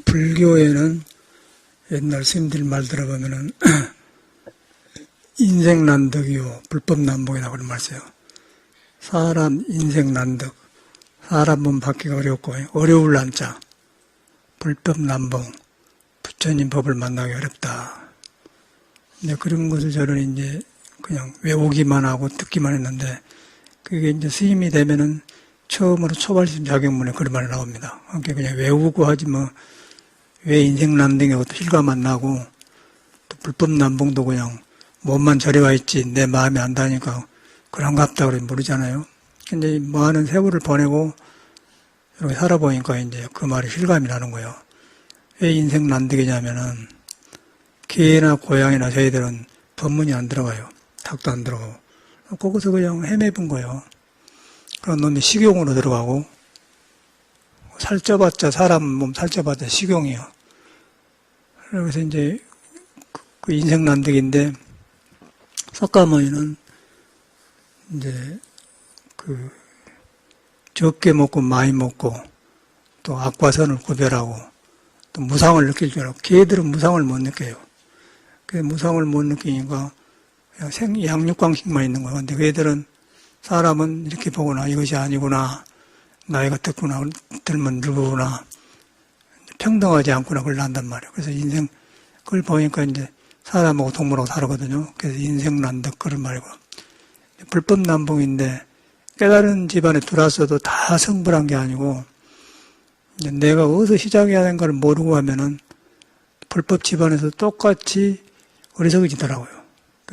불교에는 옛날 스님들 말 들어보면은 인생난득이요 불법난봉이라고 그런 말 써요. 사람 인생난득, 사람 몸 받기가 어렵고 어려울 난자, 불법난봉, 부처님 법을 만나기 어렵다. 이제 그런 것을 저는 이제 그냥 외우기만 하고 듣기만 했는데 그게 이제 스님이 되면은 처음으로 초발심 자격문에 그런 말이 나옵니다. 그냥 외우고 하지 뭐 왜 인생난등에 어떤 실감만 나고 또 불법난봉도 그냥 몸만 저리와 있지 내 마음에 안다니까 그런갑다 그래 모르잖아요. 근데 많은 세월을 보내고 이렇게 살아보니까 이제 그 말이 실감이 나는 거예요. 왜 인생난득이냐면은 개나 고양이나 저희들은 법문이 안 들어가요. 닭도 안 들어가고 거기서 그냥 헤매본 거예요. 그런 놈이 식용으로 들어가고 살쪄봤자 사람 몸 살쪄봤자 식용이요. 그래서 이제 그 인생난득인데 석가모니는 이제 그 적게 먹고 많이 먹고 또 악과 선을 구별하고 또 무상을 느낄 줄 알고 개들은 무상을 못 느껴요. 그 무상을 못 느끼니까 그냥 양육광식만 있는 거예요. 근데 걔들은 사람은 이렇게 보거나 이것이 아니구나 나이가 듣구나 들면 늙구나 평등하지 않구나 그걸 안단 말이에요. 그래서 인생 그걸 보니까 이제 사람하고 동물하고 다르거든요. 그래서 인생난득 그런 말이고 불법난봉인데 깨달은 집안에 들어왔어도 다 성불한 게 아니고 내가 어디서 시작해야 하는 걸 모르고 하면은 불법 집안에서 똑같이 어리석어지더라고요.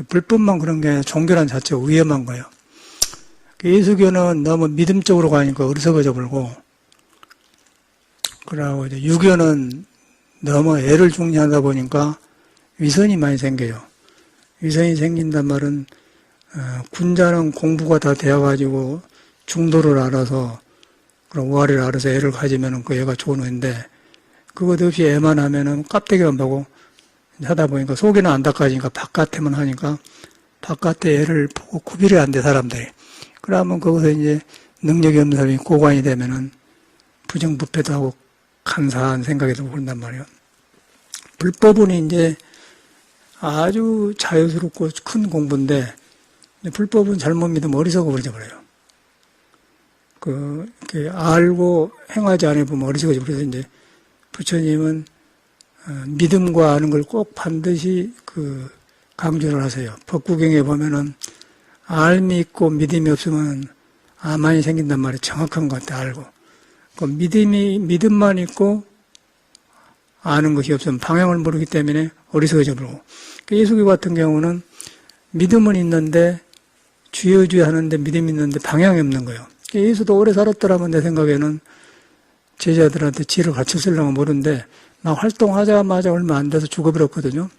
불법만 그런 게 아니라 종교란 자체가 위험한 거예요. 예수교는 너무 믿음 쪽으로 가니까 어리석어져 버리고 그러고 이제 유교는 너무 애를 중시하다 보니까 위선이 많이 생겨요. 위선이 생긴단 말은 군자는 공부가 다 되어가지고 중도를 알아서 그런 오아리를 알아서 애를 가지면은 그 애가 좋은 애인데 그것 없이 애만 하면은 깝대기만 보고 하다 보니까 속에는 안 닦아지니까 바깥에만 하니까 바깥에 애를 보고 구별이 안 돼 사람들이. 그러면 거기서 이제 능력이 없는 사람이 고관이 되면은 부정부패도 하고 간사한 생각이 들고 그런단 말이에요. 불법은 이제 아주 자유스럽고 큰 공부인데 불법은 잘못 믿으면 어리석어 버려요. 이렇게 알고 행하지 않으면 어리석어져. 그래서 이제 부처님은 믿음과 아는 걸 꼭 반드시 강조를 하세요. 법구경에 보면은 알미 있고 믿음이 없으면 아만이 생긴단 말이에요. 정확한 것 같아 알고. 믿음만 있고 아는 것이 없으면 방향을 모르기 때문에 어리석어져 버리고. 예수교 같은 경우는 믿음은 있는데 주여주여 하는데 믿음이 있는데 방향이 없는 거예요. 예수도 오래 살았더라면 내 생각에는 제자들한테 지혜를 가르쳤으려고 모르는데 나 활동하자마자 얼마 안 돼서 죽어버렸거든요.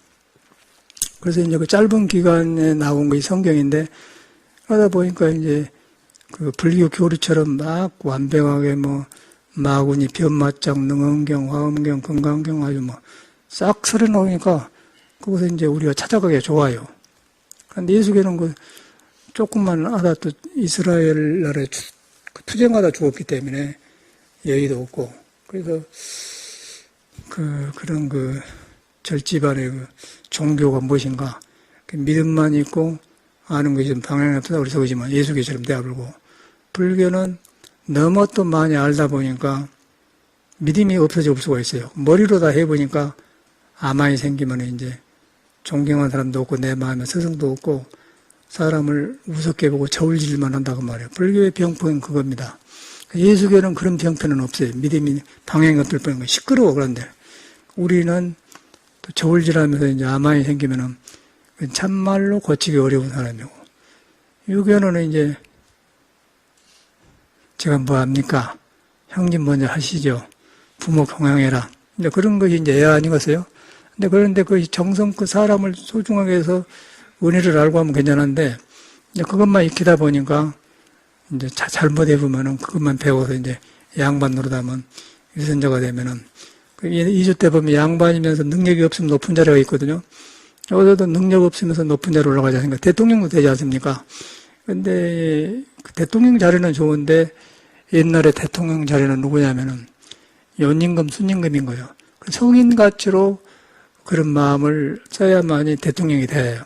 그래서 이제 그 짧은 기간에 나온 것이 성경인데 하다 보니까 이제 그 불교 교리처럼 막 완벽하게 마구니, 변마장, 능엄경, 화엄경, 건강경 아주 싹 설해 놓으니까 그것을 이제 우리가 찾아가기가 좋아요. 그런데 예수교는 조금만 하다 또 이스라엘 나라에 투쟁하다 죽었기 때문에 여의도 없고 그래서 그런 절집안의 종교가 무엇인가 믿음만 있고 아는 것이 좀 방향이 없다 어리석어지만 예수교처럼 되어버리고 불교는 너무 또 많이 알다 보니까 믿음이 없어져 볼 수가 있어요. 머리로 다 해보니까 아만이 생기면 이제 존경하는 사람도 없고 내 마음에 스승도 없고 사람을 우습게 보고 저울질만 한다고 말해요. 불교의 병풍은 그겁니다. 예수교는 그런 병편은 없어요. 믿음이 방향이 없을 뿐인 시끄러워 그런데 우리는 또 저울질하면서 이제 아만이 생기면은 참말로 고치기 어려운 사람이고 유교는 이제 제가 뭐 합니까? 형님 먼저 하시죠. 부모 경영해라. 근데 그런 것이 이제 애 아니겠어요? 그런데 그 정성껏 사람을 소중하게 해서 은혜를 알고 하면 괜찮은데, 이제 그것만 익히다 보니까, 이제 잘못해 보면은 그것만 배워서 이제 양반 노릇하면 위선자가 되면은, 2주 때 보면 양반이면서 능력이 없으면 높은 자리가 있거든요. 어디도 능력 없으면서 높은 자리로 올라가지 않습니까? 대통령도 되지 않습니까? 근데 그 대통령 자리는 좋은데 옛날에 대통령 자리는 누구냐면은 연임금, 순임금인 거예요. 성인 가치로 그런 마음을 써야만이 대통령이 돼요.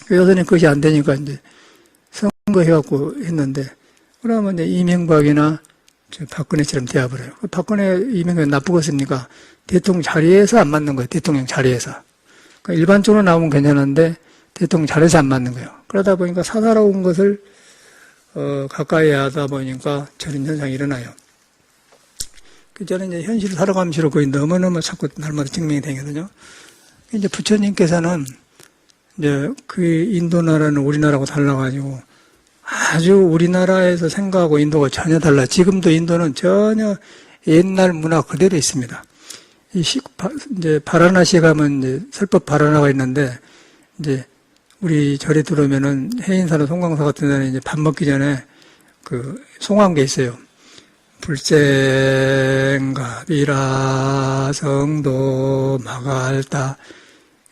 요새는 그것이 안 되니까 이제 선거해갖고 했는데, 그러면 이제 이명박이나 박근혜처럼 되어버려요. 박근혜, 이명박이 나쁘겠습니까? 대통령 자리에서 안 맞는 거예요. 대통령 자리에서. 그러니까 일반적으로 나오면 괜찮은데, 대통령 자리에서 안 맞는 거예요. 그러다 보니까 사사로운 것을, 가까이 하다 보니까 저런 현상이 일어나요. 저는 이제 현실을 살아가면서 거의 너무너무 자꾸 날마다 증명이 되거든요. 이제 부처님께서는 이제 그 인도 나라는 우리나라하고 달라가지고 아주 우리나라에서 생각하고 인도가 전혀 달라. 지금도 인도는 전혀 옛날 문화 그대로 있습니다. 이제 바라나시에 가면 이제 설법 바라나가 있는데 이제 우리 절에 들어오면은 해인사나 송광사 같은 데는 이제 밥 먹기 전에 그 송한 게 있어요. 불생갑이라 성도 마갈다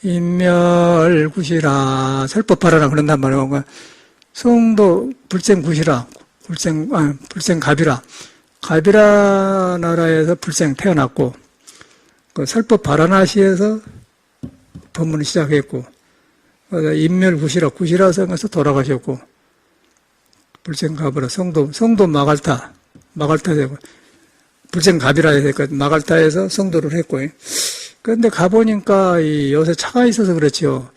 인멸굿이라 설법 바라나 그런단 말이에요. 성도 불생굿이라 불생갑이라 갑이라 나라에서 불생 태어났고 그 설법 바라나시에서 법문을 시작했고 인멸굿이라 굿이라서 돌아가셨고 불생갑이라 성도 마갈타 되고 불생갑이라 해서 마갈타에서 성도를 했고 그런데 가보니까 요새 차가 있어서 그렇지요.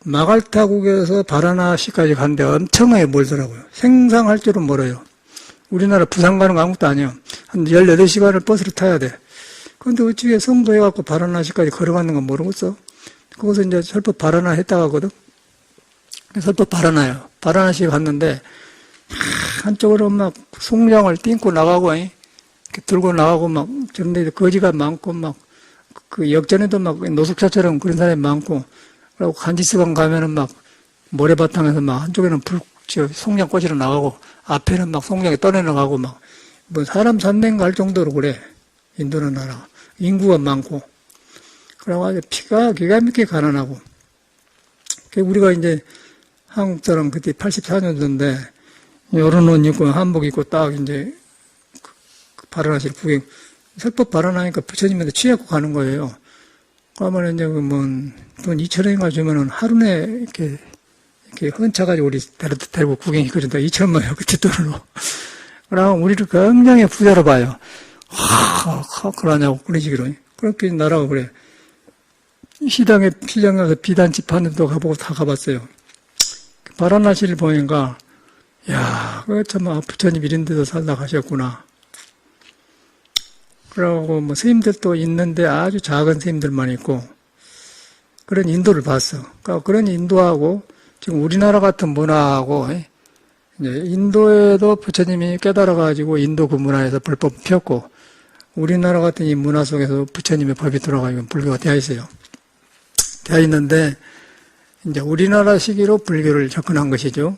마갈타국에서 바라나시까지 가는데 엄청나게 멀더라고요. 생상할 줄은 멀어요. 우리나라 부산 가는 거 아무것도 아니에요. 한 18시간을 버스를 타야 돼. 그런데 어찌게 성도 해갖고 바라나시까지 걸어가는 건 모르겠어. 거기서 이제 설법 바라나 했다가 하거든. 설법 바라나요. 바라나시에 갔는데 한쪽으로 막 송장을 띵고 나가고 들고 나가고 막 저런데 거지가 많고 막 그 역전에도 막 노숙자처럼 그런 사람이 많고 그리고 간지스방 가면은 막 모래바탕에서 막 한쪽에는 송장 꽂으러 나가고 앞에는 막 송장에 떠내려가고 막 뭐 사람 산대인가 할 정도로 그래. 인도는 나라 인구가 많고 그러고 아주 피가 기가 막히게 가난하고 우리가 이제 한국 사람 그때 84년도인데 요런 옷 입고 한복 입고 딱 이제 바라나시를 구경 설법 바라나니까 부처님한테 취해갖고 가는 거예요. 그러면 이제 돈 2,000원인가 주면은 하루에 이렇게 헌차가지고 우리 데리고 구경했거든요. 2,000원만요. 그때 돈으로. 그러면 우리를 굉장히 부자로 봐요. 그러냐고 그러시기로. 그렇게 나라가 그래. 시장에 시장 가서 비단집 파는 데도 가보고 다 가봤어요. 바라나시를 보니까 야, 그 참 부처님 이런 데서 살다 가셨구나. 그러고 뭐 스님들도 있는데 아주 작은 스님들만 있고 그런 인도를 봤어. 그러니까 그런 인도하고 지금 우리나라 같은 문화하고 이제 인도에도 부처님이 깨달아가지고 인도 그 문화에서 불법 폈고 우리나라 같은 이 문화 속에서 부처님의 법이 들어가지고 불교가 되어 있어요. 되어 있는데 이제 우리나라 시기로 불교를 접근한 것이죠.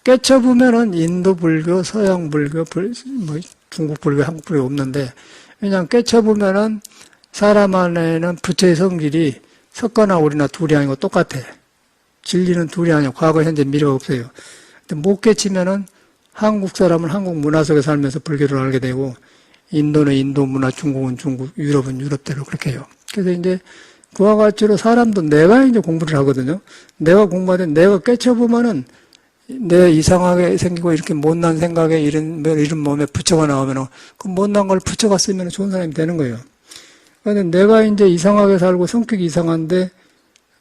깨쳐보면은 인도 불교, 서양 불교, 뭐 중국 불교, 한국 불교 없는데 왜냐하면 깨쳐보면은 사람 안에는 부처의 성질이 석가나 우리나 둘이 아니고 똑같아. 진리는 둘이 아니고 과거, 현재, 미래가 없어요. 근데 못 깨치면은 한국 사람은 한국 문화 속에 살면서 불교를 알게 되고 인도는 인도 문화, 중국은 중국, 유럽은 유럽대로 그렇게 해요. 그래서 이제 그와 같이로 사람도 내가 이제 공부를 하거든요. 내가 공부하되 내가 깨쳐보면은 내 이상하게 생기고 이렇게 못난 생각에 이런 몸에 부처가 나오면 그 못난 걸 부처가 쓰면 좋은 사람이 되는 거예요. 그런데 내가 이제 이상하게 살고 성격이 이상한데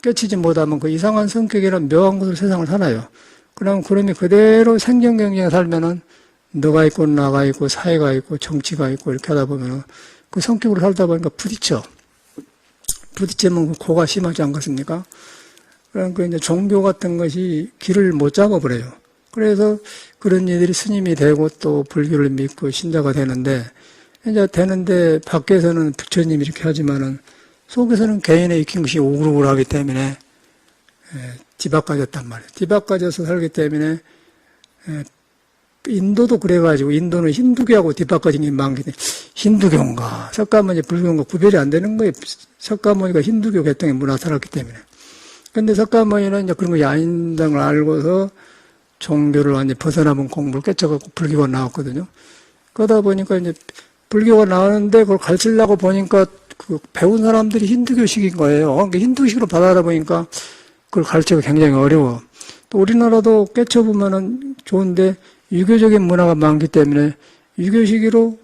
깨치지 못하면 그 이상한 성격이란 묘한 것으로 세상을 살아요. 그러면 그대로 생존경쟁에 살면은 너가 있고 나가 있고 사회가 있고 정치가 있고 이렇게 하다 보면은 그 성격으로 살다 보니까 부딪히면 그 고가 심하지 않겠습니까? 그러니까 이제 종교 같은 것이 길을 못 잡아버려요. 그래서 그런 이들이 스님이 되고 또 불교를 믿고 신자가 되는데 밖에서는 부처님이 이렇게 하지만은 속에서는 개인의 익힌 것이 우글우글하기 때문에 뒤바꿔졌단 말이에요. 뒤바꿔져서 살기 때문에 인도도 그래가지고 인도는 힌두교하고 뒤바꿔진 게 많기 때문에 힌두교인가 석가모니 불교인가 구별이 안 되는 거예요. 석가모니가 힌두교 계통의 문화 살았기 때문에. 근데 석가모니는 이제 그런 거 아닌다는 걸 알고서 종교를 완전히 벗어나본 공부를 깨쳐갖고 불교가 나왔거든요. 그러다 보니까 이제 불교가 나오는데 그걸 가르치려고 보니까 그 배운 사람들이 힌두교식인 거예요. 그러니까 힌두식으로 받아다 보니까 그걸 가르치기가 굉장히 어려워. 또 우리나라도 깨쳐보면은 좋은데 유교적인 문화가 많기 때문에 유교식으로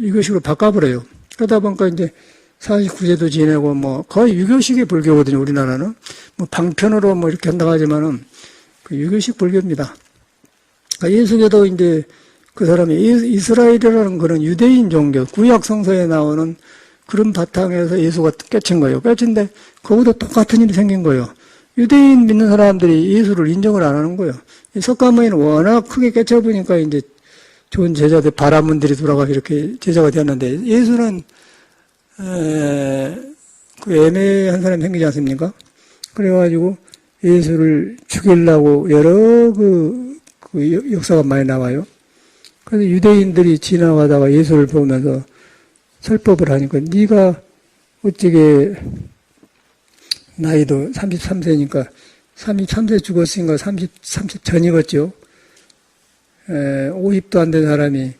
유교식으로 바꿔버려요. 그러다 보니까 이제 49제도 지내고 뭐 거의 유교식의 불교거든요, 우리나라는. 뭐 방편으로 뭐 이렇게 한다고 하지만은 그 유교식 불교입니다. 그러니까 예수교도 이제 그 사람이 이스라엘이라는 그런 유대인 종교, 구약 성서에 나오는 그런 바탕에서 예수가 깨친 거예요. 깨친데 거기도 똑같은 일이 생긴 거예요. 유대인 믿는 사람들이 예수를 인정을 안 하는 거예요. 이 석가모니는 워낙 크게 깨쳐보니까 이제 좋은 제자들, 바라문들이 돌아가서 이렇게 제자가 되었는데 예수는 그 애매한 사람이 생기지 않습니까? 그래가지고 예수를 죽이려고 여러 그 역사가 많이 나와요. 그래서 유대인들이 지나가다가 예수를 보면서 설법을 하니까 네가 어찌게 나이도 33세니까 33세 죽었으니까 30 전이겠죠. 50도 안 된 사람이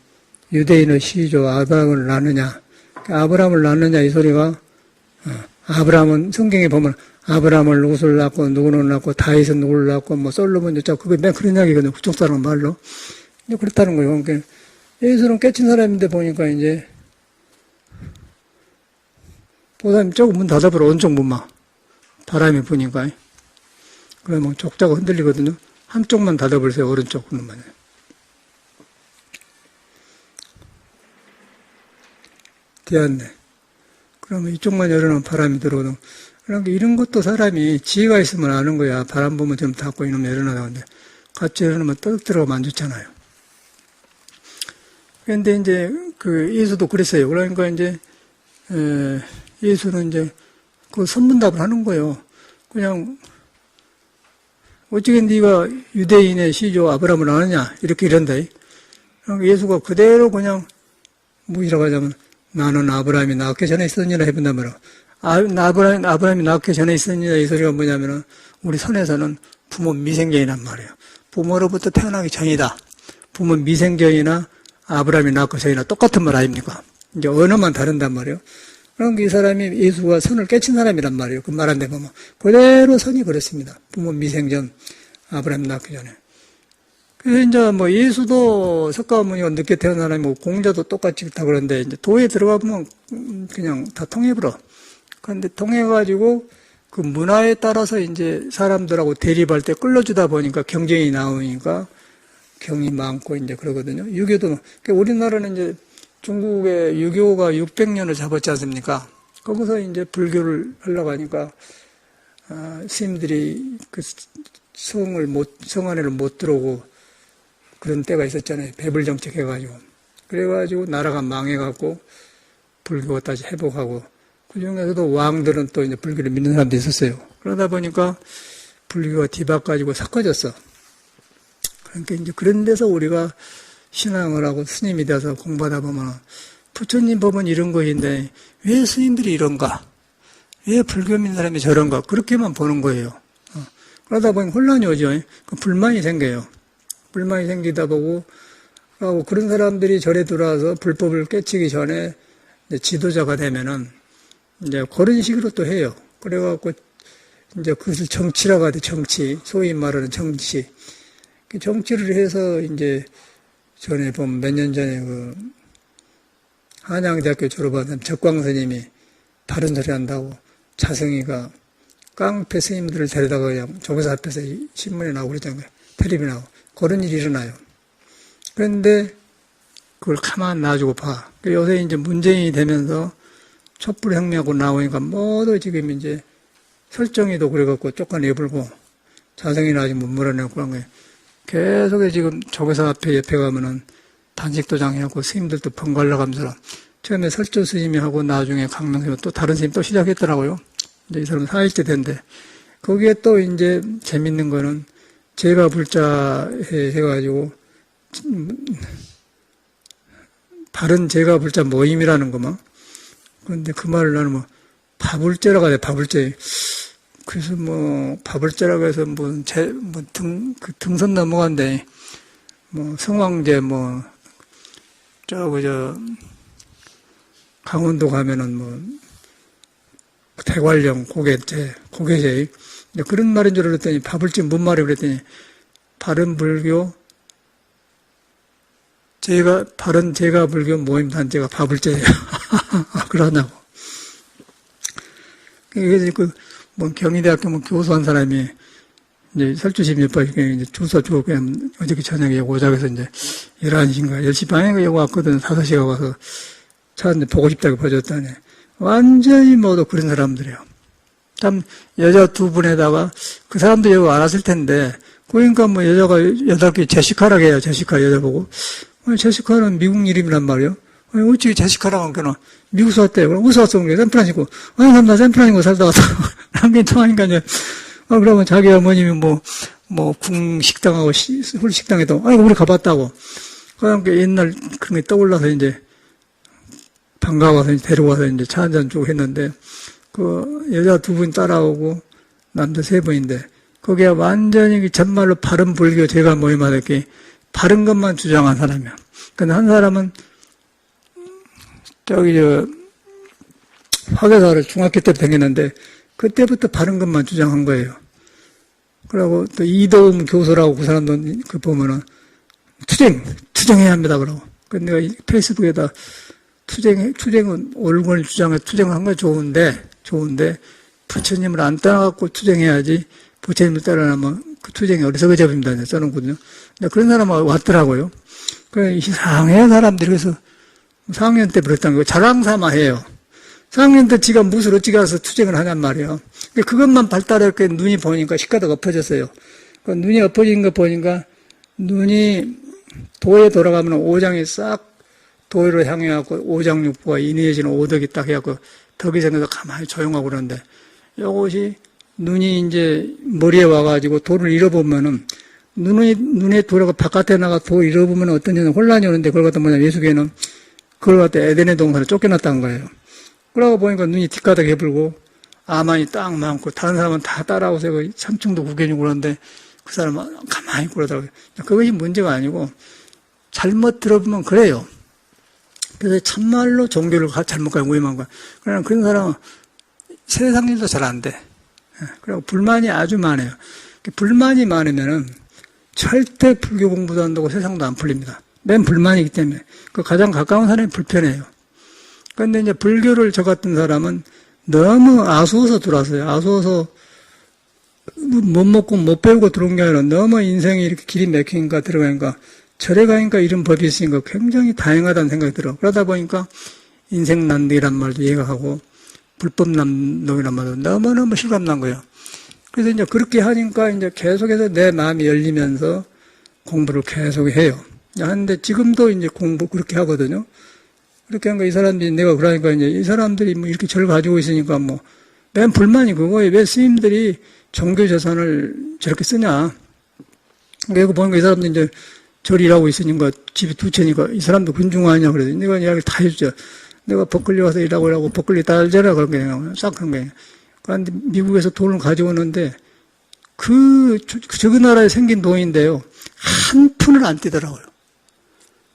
유대인의 시조 아브라함을 낳느냐, 아브라함을 낳느냐 이 소리가 아브라함은 성경에 보면 아브라함을 누구를 낳고 누구를 낳고 다윗은 누구를 낳고 뭐 솔로몬 여자 그게 맨 그런 이야기거든요. 그쪽 사람 말로. 그렇다는 거예요. 그러니까 예수는 깨친 사람인데 보니까 이제 보다님 조금 문 닫아보라 오른쪽 문만 바람이 부니까 그러면 족자가 흔들리거든요. 한쪽만 닫아보세요. 오른쪽 문만. 되었네. 그러면 이쪽만 열어놓으면 바람이 들어오는. 그러니까 이런 것도 사람이 지혜가 있으면 아는 거야. 바람 보면 좀 닫고 이놈 열어놔는데 같이 열어놓으면 떡 들어가면 안 좋잖아요. 그런데 이제 그 예수도 그랬어요. 그러니까 이제 예수는 이제 그 선문답을 하는 거예요. 그냥 어찌게 네가 유대인의 시조 아브라함을 아느냐 이렇게 이런다. 그러니까 예수가 그대로 그냥 뭐라고 하자면 나는 아브라함이 낳기 전에 있었느니라 해본단 말이야. 아브라함이 낳기 전에 있었느니라 이 소리가 뭐냐면은 우리 선에서는 부모 미생견이란 말이에요. 부모로부터 태어나기 전이다. 부모 미생견이나 아브라함이 낳기 전이나 똑같은 말 아닙니까? 이제 언어만 다른단 말이에요. 그러니까 이 사람이 예수가 선을 깨친 사람이란 말이에요. 그 말 안 돼 보면 그대로 선이 그렇습니다. 부모 미생전 아브라함 낳기 전에. 그래서 이제 뭐 예수도 석가모니가 늦게 태어난 사람이고 공자도 똑같이 다 그런데 이제 도에 들어가 보면 그냥 다 통해버려. 그런데 통해가지고 그 문화에 따라서 이제 사람들하고 대립할 때 끌려주다 보니까 경쟁이 나오니까 경이 많고 이제 그러거든요. 유교도 그러니까 우리나라는 이제 중국의 유교가 600년을 잡았지 않습니까? 거기서 이제 불교를 하려고 하니까 스님들이 그 성 안에를 못 들어오고 그런 때가 있었잖아요. 배불정책 해가지고. 그래가지고 나라가 망해갖고 불교가 다시 회복하고 그 중에서도 왕들은 또 이제 불교를 믿는 사람도 있었어요. 그러다 보니까 불교가 뒤바꿔지고 섞어졌어. 그러니까 이제 그런 데서 우리가 신앙을 하고 스님이 돼서 공부하다 보면 부처님 법은 이런 것인데 왜 스님들이 이런가? 왜 불교 믿는 사람이 저런가? 그렇게만 보는 거예요. 그러다 보니 혼란이 오죠. 그 불만이 생겨요. 불만이 생기다 보고 그런 사람들이 절에 들어와서 불법을 깨치기 전에 이제 지도자가 되면은 이제 그런 식으로 또 해요. 그래갖고 이제 그것을 정치라고 하대. 정치, 소위 말하는 정치. 정치를 해서 이제 전에 보면 몇 년 전에 그 한양대학교 졸업한 적광 스님이 바른 소리 한다고 자승이가 깡패 스님들을 데려다가 그냥 조교사 앞에서 신문에 나오고 그랬잖아요. 텔레비에 나오고. 그런 일이 일어나요. 그런데 그걸 가만 놔주고 봐. 요새 이제 문재인이 되면서 촛불혁명하고 나오니까 모두 지금 이제 설정이도 그래갖고 쫓아내불고 자성이나 아직 못 몰아내고 그런 거예요. 계속 지금 조교사 앞에 옆에 가면은 단식도장 해갖고 스님들도 번갈아 가면서 처음에 설조 스님이 하고 나중에 강명스님 또 다른 스님 또 시작했더라고요. 이제 이 사람은 4일째 된대. 거기에 또 이제 재밌는 거는 제가 불자 해가지고 바른 제가 불자 모임이라는 거만. 그런데 그 말을 나는 뭐 바불제라고 하대. 바불제. 그래서 뭐 바불제라고 해서 그 등선 넘어간대. 뭐 성황제 뭐 강원도 가면은 뭐, 대관령, 고개제, 그런 말인 줄 알았더니, 바불지 뭔 말이 그랬더니, 바른 불교, 바른 제가 불교 모임단체가 바불제예요. 그러냐고. 그래서 경희대학교 교수한 사람이, 이제 설주시 몇 번, 이제 주소 주고, 그냥 어저께 저녁에 오작에서 이제 11시인가, 10시 반인가 여기 왔거든. 5시가 와서 차 이제 보고 싶다고 봐줬다니. 완전히 모두 그런 사람들이에요. 참, 여자 두 분에다가 그 사람도 여기 안 왔을 텐데, 그러니까 뭐 여자가 8개 제시카라고 해요. 제시카 여자 보고. 제시카는 미국 이름이란 말이에요. 어찌 제시카라고 하니까 미국에서 왔대요. 그럼 어디서 왔어? 샌프란시스코. 나 샌프란시스코 살다 왔어. 남긴 통하니까 이제, 그러면 자기 어머님이 궁식당하고 훌식당에도, 우리 가봤다고. 그러니까 옛날 그런 게 떠올라서 이제, 반가워서 이제 데려와서 이제 차 한잔 주고 했는데, 그 여자 두 분 따라오고, 남자 세 분인데, 거기에 완전히 정말로 바른 불교 제가 모임하듯이 바른 것만 주장한 사람이야. 근데 한 사람은, 화교사를 중학교 때 다녔는데, 그때부터 바른 것만 주장한 거예요. 그리고 또 이도움 교수라고 그 사람도 그 보면은, 투쟁해야 합니다. 그러고. 근데 내가 페이스북에다 투쟁은 옳은 주장에 투쟁을 한 건 좋은데, 부처님을 안 따라갖고 투쟁해야지, 부처님을 따라하면 그 투쟁이 어리석어져 버립니다. 써놓거든요. 근데 그런 사람은 왔더라고요. 그래, 이상해, 사람들이. 그래서 4학년 때 그랬다는 거 자랑 삼아 해요. 4학년 때 지가 무술 어찌 가서 투쟁을 하냔 말이에요. 그것만 발달했게 눈이 보니까 식가다가 엎어졌어요. 그 눈이 엎어진 거 보니까 눈이 도에 돌아가면 오장이 싹 도로 향해갖고 오장육부가 인해지는 오덕이 딱 해갖고 덕이 생겨서 가만히 조용하고 그러는데 이것이 눈이 이제 머리에 와가지고 도를 잃어보면은 눈에 도가 바깥에 나가 도 잃어보면 어떤 냐는 혼란이 오는데 그걸 갖다 예수계는 그걸 갖다 에덴의 동산에 쫓겨났다는 거예요. 그러고 보니까 눈이 뒷가닥 해불고 아만이 딱 많고 다른 사람은 다 따라오서 삼층도 구경이고 그러는데 그 사람은 가만히 그러더라고요. 그것이 문제가 아니고 잘못 들어보면 그래요. 그래서 참말로 종교를 잘못 가고 위험한 거야. 그러나 그런 사람은 세상 일도 잘 안 돼. 그리고 불만이 아주 많아요. 불만이 많으면은 절대 불교 공부도 안 되고 세상도 안 풀립니다. 맨 불만이기 때문에. 그 가장 가까운 사람이 불편해요. 그런데 이제 불교를 저 같은 사람은 너무 아쉬워서 들어왔어요. 아쉬워서 못 먹고 못 배우고 들어온 게 아니라 너무 인생이 이렇게 길이 막히니까 들어가니까 절에 가니까 이런 법이 있으니까 굉장히 다양하다는 생각이 들어. 그러다 보니까 인생난득이란 말도 이해가 하고 불법난독이란 말도 너무너무 실감난 거예요. 그래서 이제 그렇게 하니까 이제 계속해서 내 마음이 열리면서 공부를 계속 해요. 하는데 지금도 이제 공부 그렇게 하거든요. 그렇게 하니까 이 사람들이 내가 그러니까 이제 이 사람들이 뭐 이렇게 절 가지고 있으니까 뭐 맨 불만이 그거예요. 왜 스님들이 종교 재산을 저렇게 쓰냐. 그러니까 보니까 이 사람들 이제 절이라고 있으니까 집이 두 채니까 이 사람도 군중 아니냐 그래서 내가 이야기를 다 해주죠. 내가 버클리 와서 일하고 이러고 버클리 딸제라 그런 게 싹 한 거예요. 그런데 미국에서 돈을 가져오는데 저그 나라에 생긴 돈인데요. 한 푼을 안 떼더라고요.